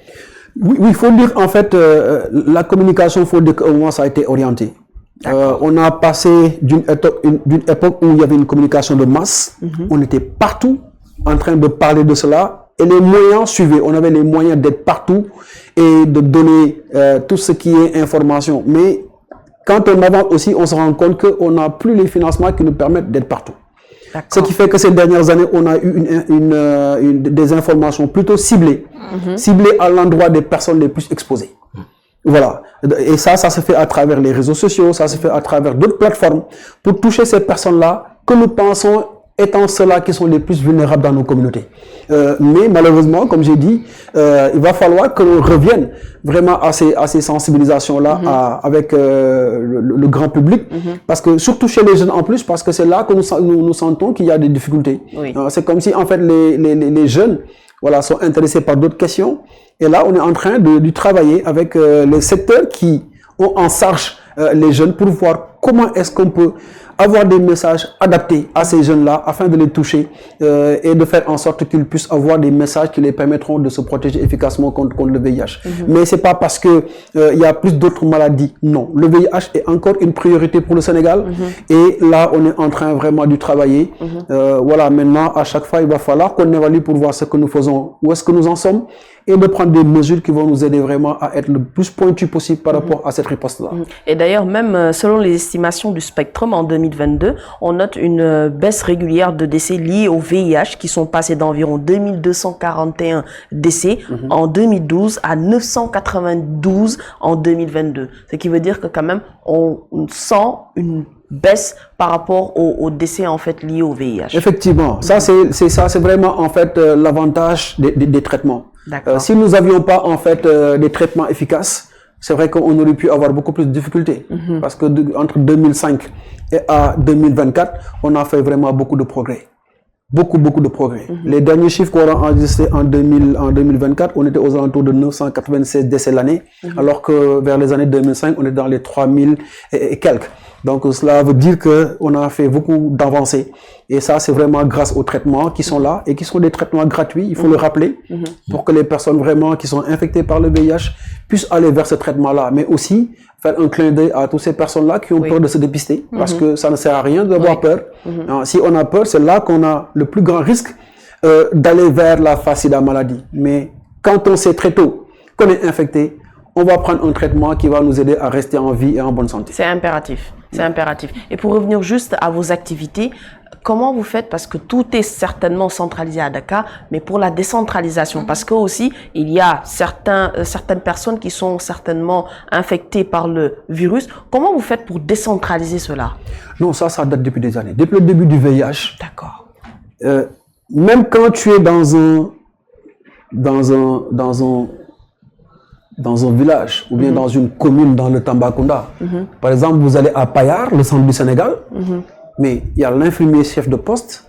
Speaker 2: Oui, il faut dire en fait la communication, il faut dire qu'au moins ça a été orienté. On a passé d'une époque où il y avait une communication de masse. On était partout en train de parler de cela et les moyens suivaient. On avait les moyens d'être partout et de donner tout ce qui est information. Mais quand on avance aussi, on se rend compte qu'on n'a plus les financements qui nous permettent d'être partout. Ce qui fait que ces dernières années, on a eu des informations plutôt ciblées, ciblées à l'endroit des personnes les plus exposées. Voilà. Et ça se fait à travers les réseaux sociaux, ça se fait à travers d'autres plateformes pour toucher ces personnes-là que nous pensons étant ceux-là qui sont les plus vulnérables dans nos communautés. Mais malheureusement, comme j'ai dit, il va falloir que l'on revienne vraiment à ces sensibilisations-là avec le grand public, parce que surtout chez les jeunes en plus, parce que c'est là que nous sentons qu'il y a des difficultés. C'est comme si en fait les jeunes sont intéressés par d'autres questions. Et là, on est en train de travailler avec les secteurs qui ont en charge les jeunes pour voir comment est-ce qu'on peut avoir des messages adaptés à ces jeunes-là afin de les toucher et de faire en sorte qu'ils puissent avoir des messages qui les permettront de se protéger efficacement contre le VIH. Mais c'est pas parce que il y a plus d'autres maladies. Non, le VIH est encore une priorité pour le Sénégal et là, on est en train vraiment de travailler. Voilà, maintenant, à chaque fois, il va falloir qu'on évalue pour voir ce que nous faisons, où est-ce que nous en sommes et de prendre des mesures qui vont nous aider vraiment à être le plus pointu possible par rapport à cette riposte-là.
Speaker 1: Et d'ailleurs, même selon les estimations du Spectrum en 2022, on note une baisse régulière de décès liés au VIH qui sont passés d'environ 2241 décès en 2012 à 992 en 2022. Ce qui veut dire que quand même, on sent une baisse par rapport aux décès en fait liés au VIH.
Speaker 2: Effectivement, c'est vraiment en fait l'avantage des traitements. Si nous n'avions pas en fait des traitements efficaces, c'est vrai qu'on aurait pu avoir beaucoup plus de difficultés. Parce que entre 2005 et à 2024, on a fait vraiment beaucoup de progrès. Beaucoup de progrès. Les derniers chiffres qu'on a enregistrés en 2024, on était aux alentours de 996 décès l'année, alors que vers les années 2005, on est dans les 3000 et quelques. Donc cela veut dire qu'on a fait beaucoup d'avancées. Et ça, c'est vraiment grâce aux traitements qui sont là et qui sont des traitements gratuits, il faut le rappeler, pour que les personnes vraiment qui sont infectées par le VIH puissent aller vers ce traitement-là. Mais aussi faire un clin d'œil à toutes ces personnes-là qui ont peur de se dépister, parce que ça ne sert à rien d'avoir peur. Si on a peur, c'est là qu'on a le plus grand risque d'aller vers la phase sida maladie. Mais quand on sait très tôt qu'on est infecté, on va prendre un traitement qui va nous aider à rester en vie et en bonne santé.
Speaker 1: C'est impératif, c'est impératif. Et pour revenir juste à vos activités, comment vous faites? Parce que tout est certainement centralisé à Dakar, mais pour la décentralisation, parce que aussi, il y a certaines personnes qui sont certainement infectées par le virus. Comment vous faites pour décentraliser cela?
Speaker 2: Non, ça date depuis des années. Depuis le début du VIH.
Speaker 1: D'accord.
Speaker 2: Même quand tu es dans un village ou bien dans une commune dans le Tambacounda. Par exemple, vous allez à Payar, le centre du Sénégal, mais il y a l'infirmier chef de poste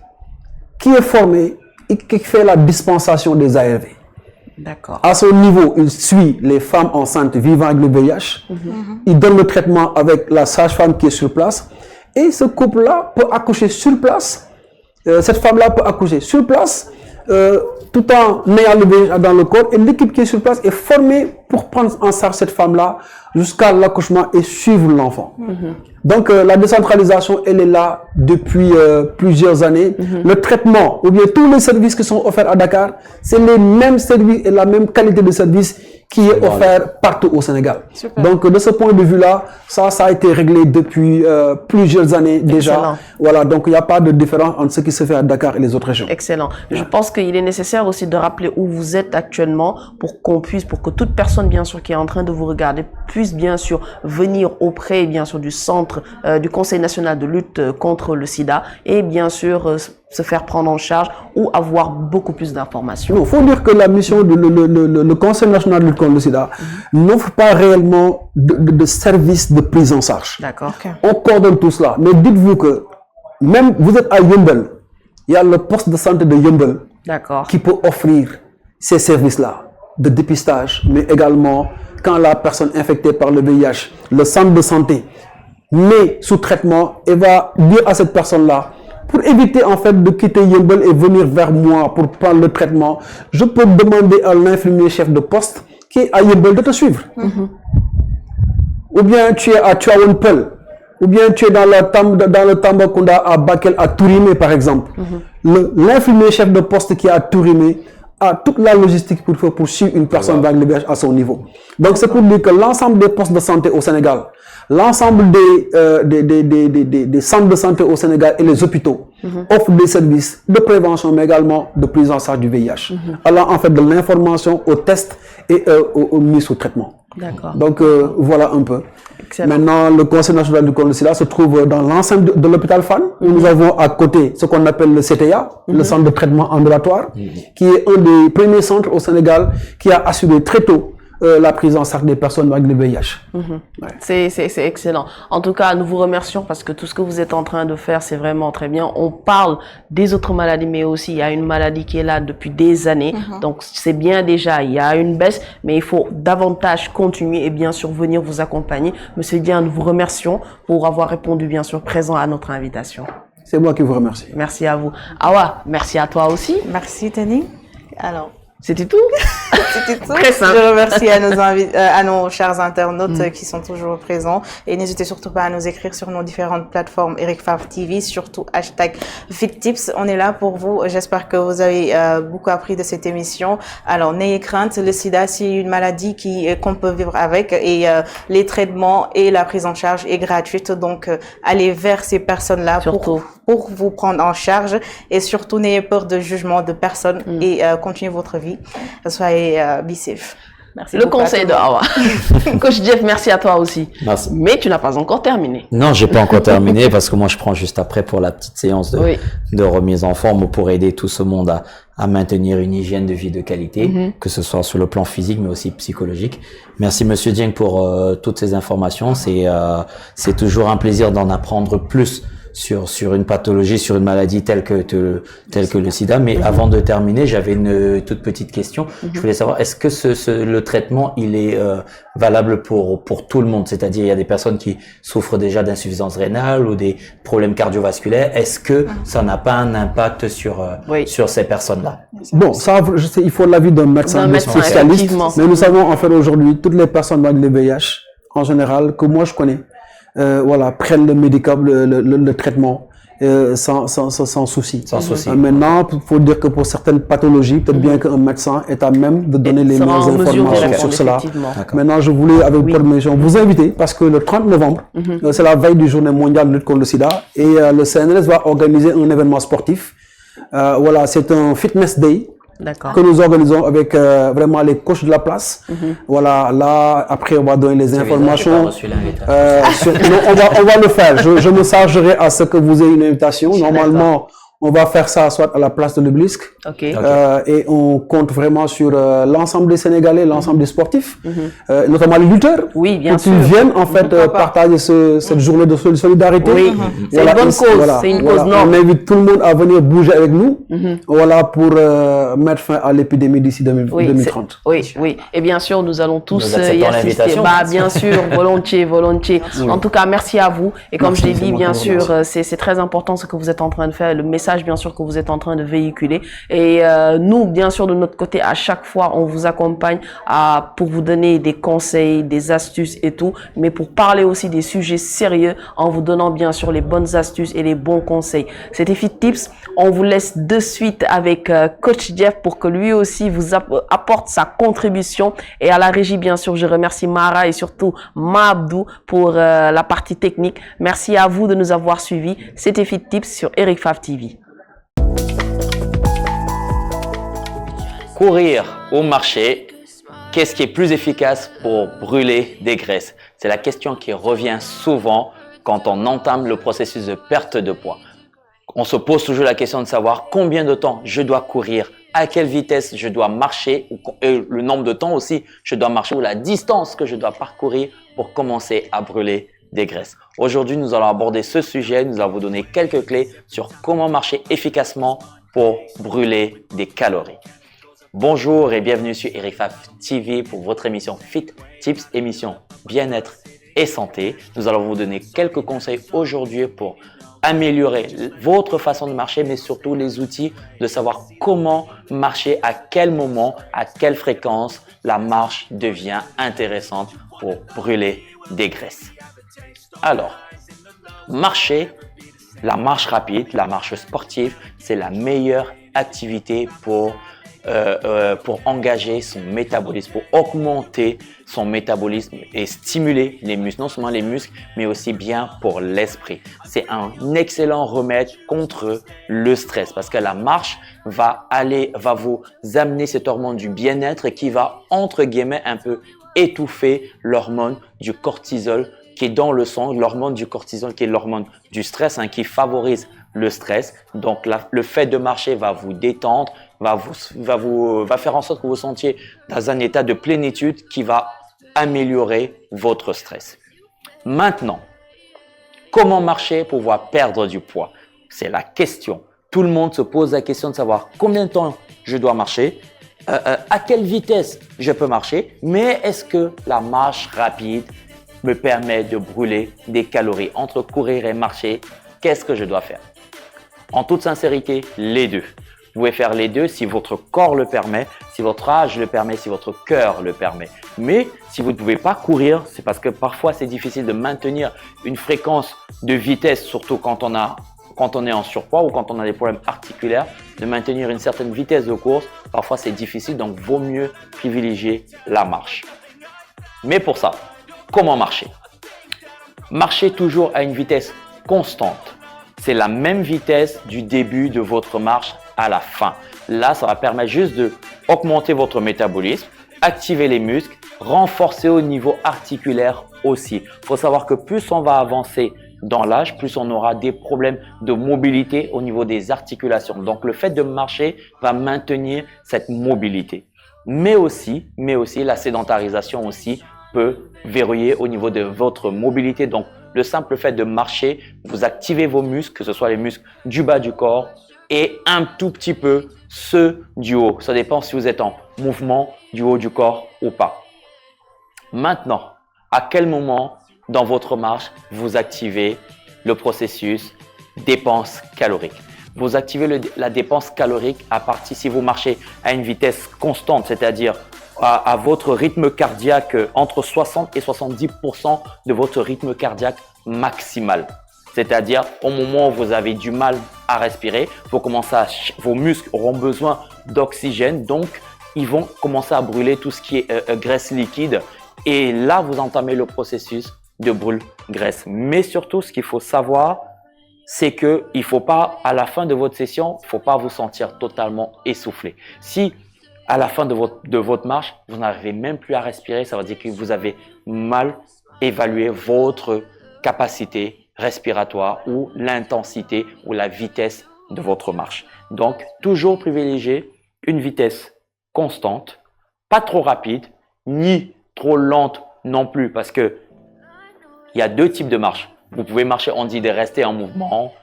Speaker 2: qui est formé et qui fait la dispensation des ARV.
Speaker 1: D'accord.
Speaker 2: À son niveau, il suit les femmes enceintes vivant avec le VIH. Il donne le traitement avec la sage-femme qui est sur place. Et ce couple-là peut accoucher sur place. Cette femme-là peut accoucher sur place. Tout en ayant le VIH dans le corps, et l'équipe qui est sur place est formée pour prendre en charge cette femme-là jusqu'à l'accouchement et suivre l'enfant. Donc la décentralisation, elle est là depuis plusieurs années. Le traitement, ou bien tous les services qui sont offerts à Dakar, c'est les mêmes services et la même qualité de service qui est offert partout au Sénégal. Super. Donc de ce point de vue-là, ça a été réglé depuis plusieurs années déjà.
Speaker 1: Excellent.
Speaker 2: Voilà, donc il n'y a pas de différence entre ce qui se fait à Dakar et les autres régions.
Speaker 1: Excellent. Je pense qu'il est nécessaire aussi de rappeler où vous êtes actuellement pour que toute personne, bien sûr, qui est en train de vous regarder puisse, bien sûr, venir auprès, bien sûr, du centre, du Conseil national de lutte contre le sida et, bien sûr, se faire prendre en charge ou avoir beaucoup plus d'informations.
Speaker 2: Il faut dire que la mission le Conseil national de lutte contre le sida n'offre pas réellement de service de prise en charge.
Speaker 1: D'accord. Okay.
Speaker 2: On coordonne tout cela. Mais dites-vous que même vous êtes à Yeumbeul, il y a le poste de santé de Yeumbeul qui peut offrir ces services-là de dépistage, mais également quand la personne infectée par le VIH, le centre de santé met sous traitement et va dire à cette personne-là, pour éviter en fait de quitter Yeumbeul et venir vers moi pour prendre le traitement, je peux demander à l'infirmier chef de poste qui est à Yeumbeul de te suivre. Ou bien tu es à Tivaouane Peulh, ou bien tu es dans le Tambacounda à Bakel, à Tourimé par exemple. L'infirmier chef de poste qui est à Tourimé a toute la logistique pour suivre une personne avec le VIH à son niveau. Donc c'est pour dire que l'ensemble des postes de santé au Sénégal, l'ensemble des centres de santé au Sénégal et les hôpitaux offrent des services de prévention mais également de prise en charge du VIH. Allant en fait de l'information aux tests et aux mises sous traitement. Donc voilà un peu. Excellent. Maintenant, le Conseil national de lutte contre le sida se trouve dans l'enceinte de l'hôpital Fann. Nous avons à côté ce qu'on appelle le CTA, le centre de traitement ambulatoire, qui est un des premiers centres au Sénégal qui a assuré très tôt la prise en charge des personnes avec le VIH.
Speaker 1: C'est excellent. En tout cas, nous vous remercions parce que tout ce que vous êtes en train de faire, c'est vraiment très bien. On parle des autres maladies, mais aussi il y a une maladie qui est là depuis des années. Donc, c'est bien déjà, il y a une baisse, mais il faut davantage continuer et bien sûr venir vous accompagner. Monsieur Dieng, nous vous remercions pour avoir répondu bien sûr présent à notre invitation.
Speaker 2: C'est moi qui vous remercie.
Speaker 1: Merci à vous. Awa, merci à toi aussi.
Speaker 3: Merci Tani. Alors,
Speaker 1: c'était tout.
Speaker 3: C'était tout.
Speaker 1: Très simple.
Speaker 3: Je remercie à nos chers internautes qui sont toujours présents. Et n'hésitez surtout pas à nous écrire sur nos différentes plateformes Eric Favre TV, surtout #FitTips. On est là pour vous. J'espère que vous avez beaucoup appris de cette émission. Alors, n'ayez crainte. Le sida, c'est une maladie qu'on peut vivre avec et les traitements et la prise en charge est gratuite. Donc, allez vers ces personnes-là pour vous prendre en charge et surtout n'ayez peur de jugement de personne et continuez votre vie. Soyez be safe.
Speaker 1: Merci. Le conseil de Awa. Coach Jeff, merci à toi aussi.
Speaker 4: Merci.
Speaker 1: Mais tu n'as pas encore terminé.
Speaker 4: Non, j'ai pas encore terminé parce que moi je prends juste après pour la petite séance de remise en forme pour aider tout ce monde à maintenir une hygiène de vie de qualité, que ce soit sur le plan physique mais aussi psychologique. Merci Monsieur Dieng pour toutes ces informations. C'est toujours un plaisir d'en apprendre plus sur une pathologie, sur une maladie telle que le sida. Mais avant de terminer, j'avais une toute petite question. Je voulais savoir, est-ce que le traitement, il est valable pour tout le monde? C'est-à-dire, il y a des personnes qui souffrent déjà d'insuffisance rénale ou des problèmes cardiovasculaires. Est-ce que ça n'a pas un impact sur ces personnes-là?
Speaker 2: Bon, ça, je sais, il faut l'avis d'un médecin spécialiste. Mais nous savons en fait aujourd'hui, toutes les personnes malades de VIH, en général, que moi je connais, prennent le médicament, le traitement sans souci.
Speaker 4: Sans souci.
Speaker 2: Maintenant, il faut dire que pour certaines pathologies, peut-être bien qu'un médecin est à même de donner les meilleures informations sur cela. Maintenant, je voulais, avec votre permission, vous inviter parce que le 30 novembre, c'est la veille du journée mondiale de lutte contre le sida et le CNRS va organiser un événement sportif. C'est un fitness day que nous organisons avec vraiment les coachs de la place. Là, après, on va donner les informations. On va le faire. Je me chargerai à ce que vous ayez une invitation. Normalement, on va faire ça soit à la place de l'Obélisque. Et on compte vraiment sur l'ensemble des Sénégalais, l'ensemble des sportifs, notamment les lutteurs,
Speaker 1: oui, bien
Speaker 2: sûr, qui viennent en fait partager cette journée de solidarité.
Speaker 1: Oui, c'est une bonne cause. C'est une cause noble.
Speaker 2: On invite tout le monde à venir bouger avec nous, pour mettre fin à l'épidémie d'ici 2030.
Speaker 1: Oui. Et bien sûr, nous allons tous y assister. Bien sûr, volontiers. En tout cas, merci à vous. Et comme je l'ai dit, bien sûr, c'est très important ce que vous êtes en train de faire, le message bien sûr que vous êtes en train de véhiculer. Et nous, bien sûr, de notre côté, à chaque fois, on vous accompagne pour vous donner des conseils, des astuces et tout, mais pour parler aussi des sujets sérieux en vous donnant bien sûr les bonnes astuces et les bons conseils. C'était Fit Tips. On vous laisse de suite avec Coach Jeff pour que lui aussi vous apporte sa contribution. Et à la régie, bien sûr, je remercie Mara et surtout Mabdou pour la partie technique. Merci à vous de nous avoir suivis. C'était Fit Tips sur Eric Fav TV.
Speaker 4: Courir ou marcher, qu'est-ce qui est plus efficace pour brûler des graisses? C'est la question qui revient souvent quand on entame le processus de perte de poids. On se pose toujours la question de savoir combien de temps je dois courir, à quelle vitesse je dois marcher, et le nombre de temps aussi je dois marcher ou la distance que je dois parcourir pour commencer à brûler des graisses. Aujourd'hui, nous allons aborder ce sujet. Nous allons vous donner quelques clés sur comment marcher efficacement pour brûler des calories. Bonjour et bienvenue sur Eric Fav TV pour votre émission Fit Tips, émission bien-être et santé. Nous allons vous donner quelques conseils aujourd'hui pour améliorer votre façon de marcher, mais surtout les outils de savoir comment marcher, à quel moment, à quelle fréquence la marche devient intéressante pour brûler des graisses. Alors, marcher, la marche rapide, la marche sportive, c'est la meilleure activité pour engager son métabolisme, pour augmenter son métabolisme et stimuler les muscles, non seulement les muscles, mais aussi bien pour l'esprit. C'est un excellent remède contre le stress parce que la marche va vous amener cette hormone du bien-être qui va, entre guillemets, un peu étouffer l'hormone du cortisol qui est dans le sang, l'hormone du cortisol qui est l'hormone du stress, qui favorise le stress. Donc, le fait de marcher va vous détendre, va faire en sorte que vous sentiez dans un état de plénitude qui va améliorer votre stress. Maintenant, comment marcher pour pouvoir perdre du poids? C'est la question. Tout le monde se pose la question de savoir combien de temps je dois marcher, à quelle vitesse je peux marcher, mais est-ce que la marche rapide me permet de brûler des calories? Entre courir et marcher, qu'est-ce que je dois faire? En toute sincérité, les deux. Vous pouvez faire les deux si votre corps le permet, si votre âge le permet, si votre cœur le permet. Mais si vous ne pouvez pas courir, c'est parce que parfois c'est difficile de maintenir une fréquence de vitesse, surtout quand on est en surpoids ou quand on a des problèmes articulaires, de maintenir une certaine vitesse de course. Parfois c'est difficile, donc vaut mieux privilégier la marche. Mais pour ça, comment marcher? Marchez toujours à une vitesse constante. C'est la même vitesse du début de votre marche à la fin. Là, ça va permettre juste d'augmenter votre métabolisme, activer les muscles, renforcer au niveau articulaire aussi. Il faut savoir que plus on va avancer dans l'âge, plus on aura des problèmes de mobilité au niveau des articulations. Donc, le fait de marcher va maintenir cette mobilité. Mais aussi la sédentarisation aussi peut verrouiller au niveau de votre mobilité. Donc, le simple fait de marcher, vous activez vos muscles, que ce soit les muscles du bas du corps et un tout petit peu ceux du haut. Ça dépend si vous êtes en mouvement du haut du corps ou pas. Maintenant, à quel moment dans votre marche vous activez le processus dépense calorique? Vous activez la dépense calorique à partir si vous marchez à une vitesse constante, c'est-à-dire à votre rythme cardiaque entre 60 et 70% de votre rythme cardiaque maximal. C'est-à-dire au moment où vous avez du mal à respirer, vos muscles auront besoin d'oxygène, donc ils vont commencer à brûler tout ce qui est graisse liquide. Et là, vous entamez le processus de brûle-graisse. Mais surtout, ce qu'il faut savoir, c'est qu'il ne faut pas, à la fin de votre session, il ne faut pas vous sentir totalement essoufflé. Si à la fin de votre marche, vous n'arrivez même plus à respirer, ça veut dire que vous avez mal évalué votre capacité respiratoire ou l'intensité ou la vitesse de votre marche. Donc, toujours privilégier une vitesse constante, pas trop rapide, ni trop lente non plus, parce que il y a deux types de marche. Vous pouvez marcher, on dit de rester en mouvement,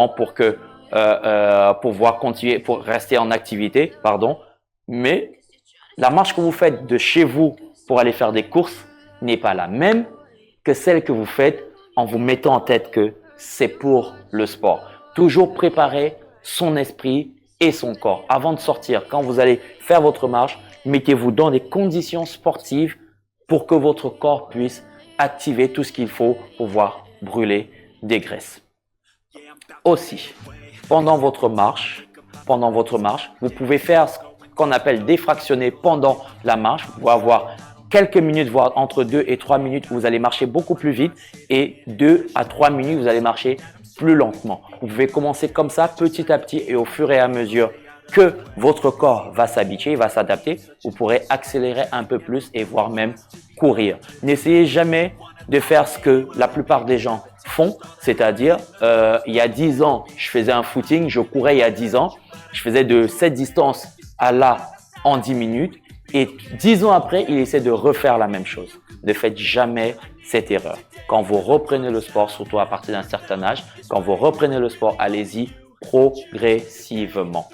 Speaker 4: pour que pouvoir continuer, pour rester en activité, pardon. Mais la marche que vous faites de chez vous pour aller faire des courses n'est pas la même que celle que vous faites en vous mettant en tête que c'est pour le sport. Toujours préparer son esprit et son corps. Avant de sortir, quand vous allez faire votre marche, mettez-vous dans des conditions sportives pour que votre corps puisse activer tout ce qu'il faut pour pouvoir brûler des graisses. Aussi, pendant votre marche, vous pouvez faire ce qu'on appelle défractionner pendant la marche. Vous pouvez avoir quelques minutes, voire entre 2 et 3 minutes où vous allez marcher beaucoup plus vite et 2 à 3 minutes, vous allez marcher plus lentement. Vous pouvez commencer comme ça petit à petit et au fur et à mesure que votre corps va s'habituer, va s'adapter, vous pourrez accélérer un peu plus et voire même courir. N'essayez jamais de faire ce que la plupart des gens font, c'est-à-dire il y a 10 ans, je faisais un footing, je courais il y a 10 ans, je faisais de cette distance à là en 10 minutes et 10 ans après, il essaie de refaire la même chose. Ne faites jamais cette erreur. Quand vous reprenez le sport, surtout à partir d'un certain âge, quand vous reprenez le sport, allez-y progressivement.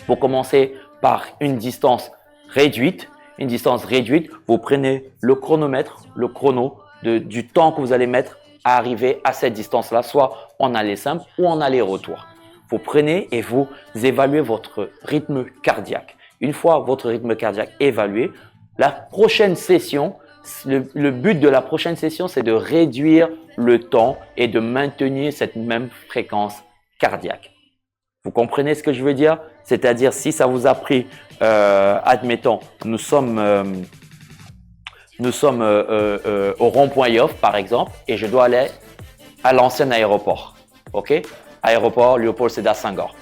Speaker 4: Vous commencez par une distance réduite. Une distance réduite, vous prenez le chronomètre, le chrono du temps que vous allez mettre à arriver à cette distance-là, soit en aller simple ou en aller-retour. Vous prenez et vous évaluez votre rythme cardiaque. Une fois votre rythme cardiaque évalué, la prochaine session, le but de la prochaine session, c'est de réduire le temps et de maintenir cette même fréquence cardiaque. Vous comprenez ce que je veux dire? C'est-à-dire, si ça vous a pris, admettons, nous sommes au rond-point Yoff, par exemple, et je dois aller à l'ancien aéroport. OK? Aéroport Léopold Sédar Senghor.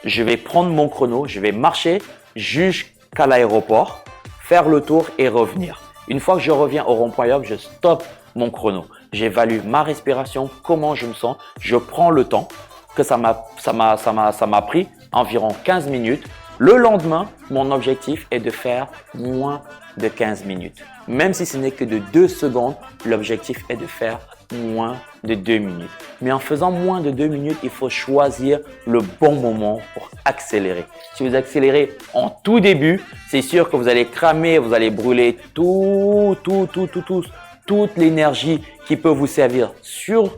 Speaker 4: Je vais prendre mon chrono, je vais marcher jusqu'à l'aéroport, faire le tour et revenir. Une fois que je reviens au rond-point Yoff, je stoppe mon chrono. J'évalue ma respiration, comment je me sens, je prends le temps que ça m'a pris environ 15 minutes. Le lendemain, mon objectif est de faire moins de 15 minutes. Même si ce n'est que de 2 secondes, l'objectif est de faire moins de 2 minutes. Mais en faisant moins de 2 minutes, il faut choisir le bon moment pour accélérer. Si vous accélérez en tout début, c'est sûr que vous allez cramer, vous allez brûler toute l'énergie qui peut vous servir sur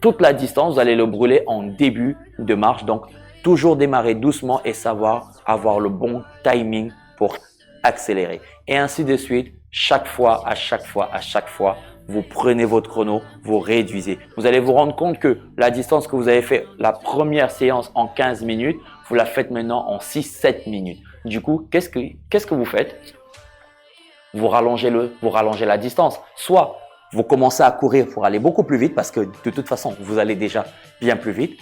Speaker 4: toute la distance, vous allez le brûler en début de marche. Donc, toujours démarrer doucement et savoir avoir le bon timing pour accélérer. Et ainsi de suite, chaque fois, vous prenez votre chrono, vous réduisez. Vous allez vous rendre compte que la distance que vous avez fait la première séance en 15 minutes, vous la faites maintenant en 6-7 minutes. Du coup, qu'est-ce que vous faites? Vous rallongez la distance. Soit vous commencez à courir pour aller beaucoup plus vite parce que de toute façon, vous allez déjà bien plus vite.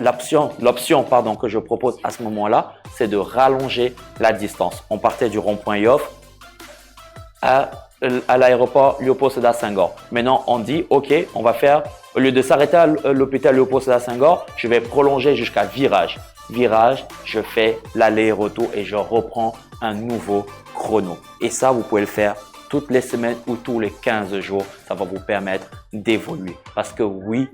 Speaker 4: L'option que je propose à ce moment-là, c'est de rallonger la distance. On partait du rond-point Yoff à l'aéroport Léopold Sédar Senghor. Maintenant, on dit, OK, on va faire, au lieu de s'arrêter à l'hôpital Léopold Sédar Senghor, je vais prolonger jusqu'à virage. Virage, je fais l'aller-retour et je reprends un nouveau chrono. Et ça, vous pouvez le faire toutes les semaines ou tous les 15 jours, ça va vous permettre d'évoluer. Parce que oui,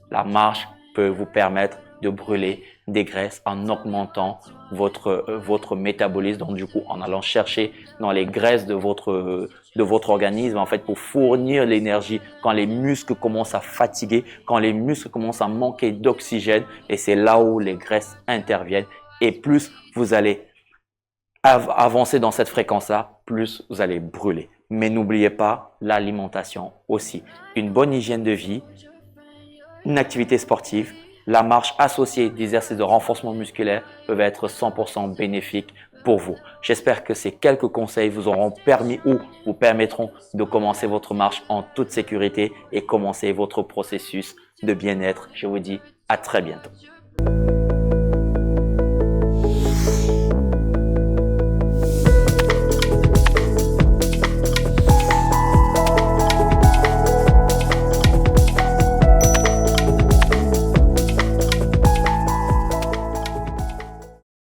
Speaker 4: la marche peut vous permettre de brûler des graisses en augmentant votre métabolisme. Donc du coup, en allant chercher dans les graisses de votre organisme, en fait, pour fournir l'énergie quand les muscles commencent à fatiguer, quand les muscles commencent à manquer d'oxygène, et c'est là où les graisses interviennent. Et plus vous allez avancer dans cette fréquence-là, plus vous allez brûler. Mais n'oubliez pas l'alimentation aussi. Une bonne hygiène de vie, une activité sportive, la marche associée d'exercices de renforcement musculaire peuvent être 100% bénéfiques pour vous. J'espère que ces quelques conseils vous auront permis ou vous permettront de commencer votre marche en toute sécurité et commencer votre processus de bien-être. Je vous dis à très bientôt.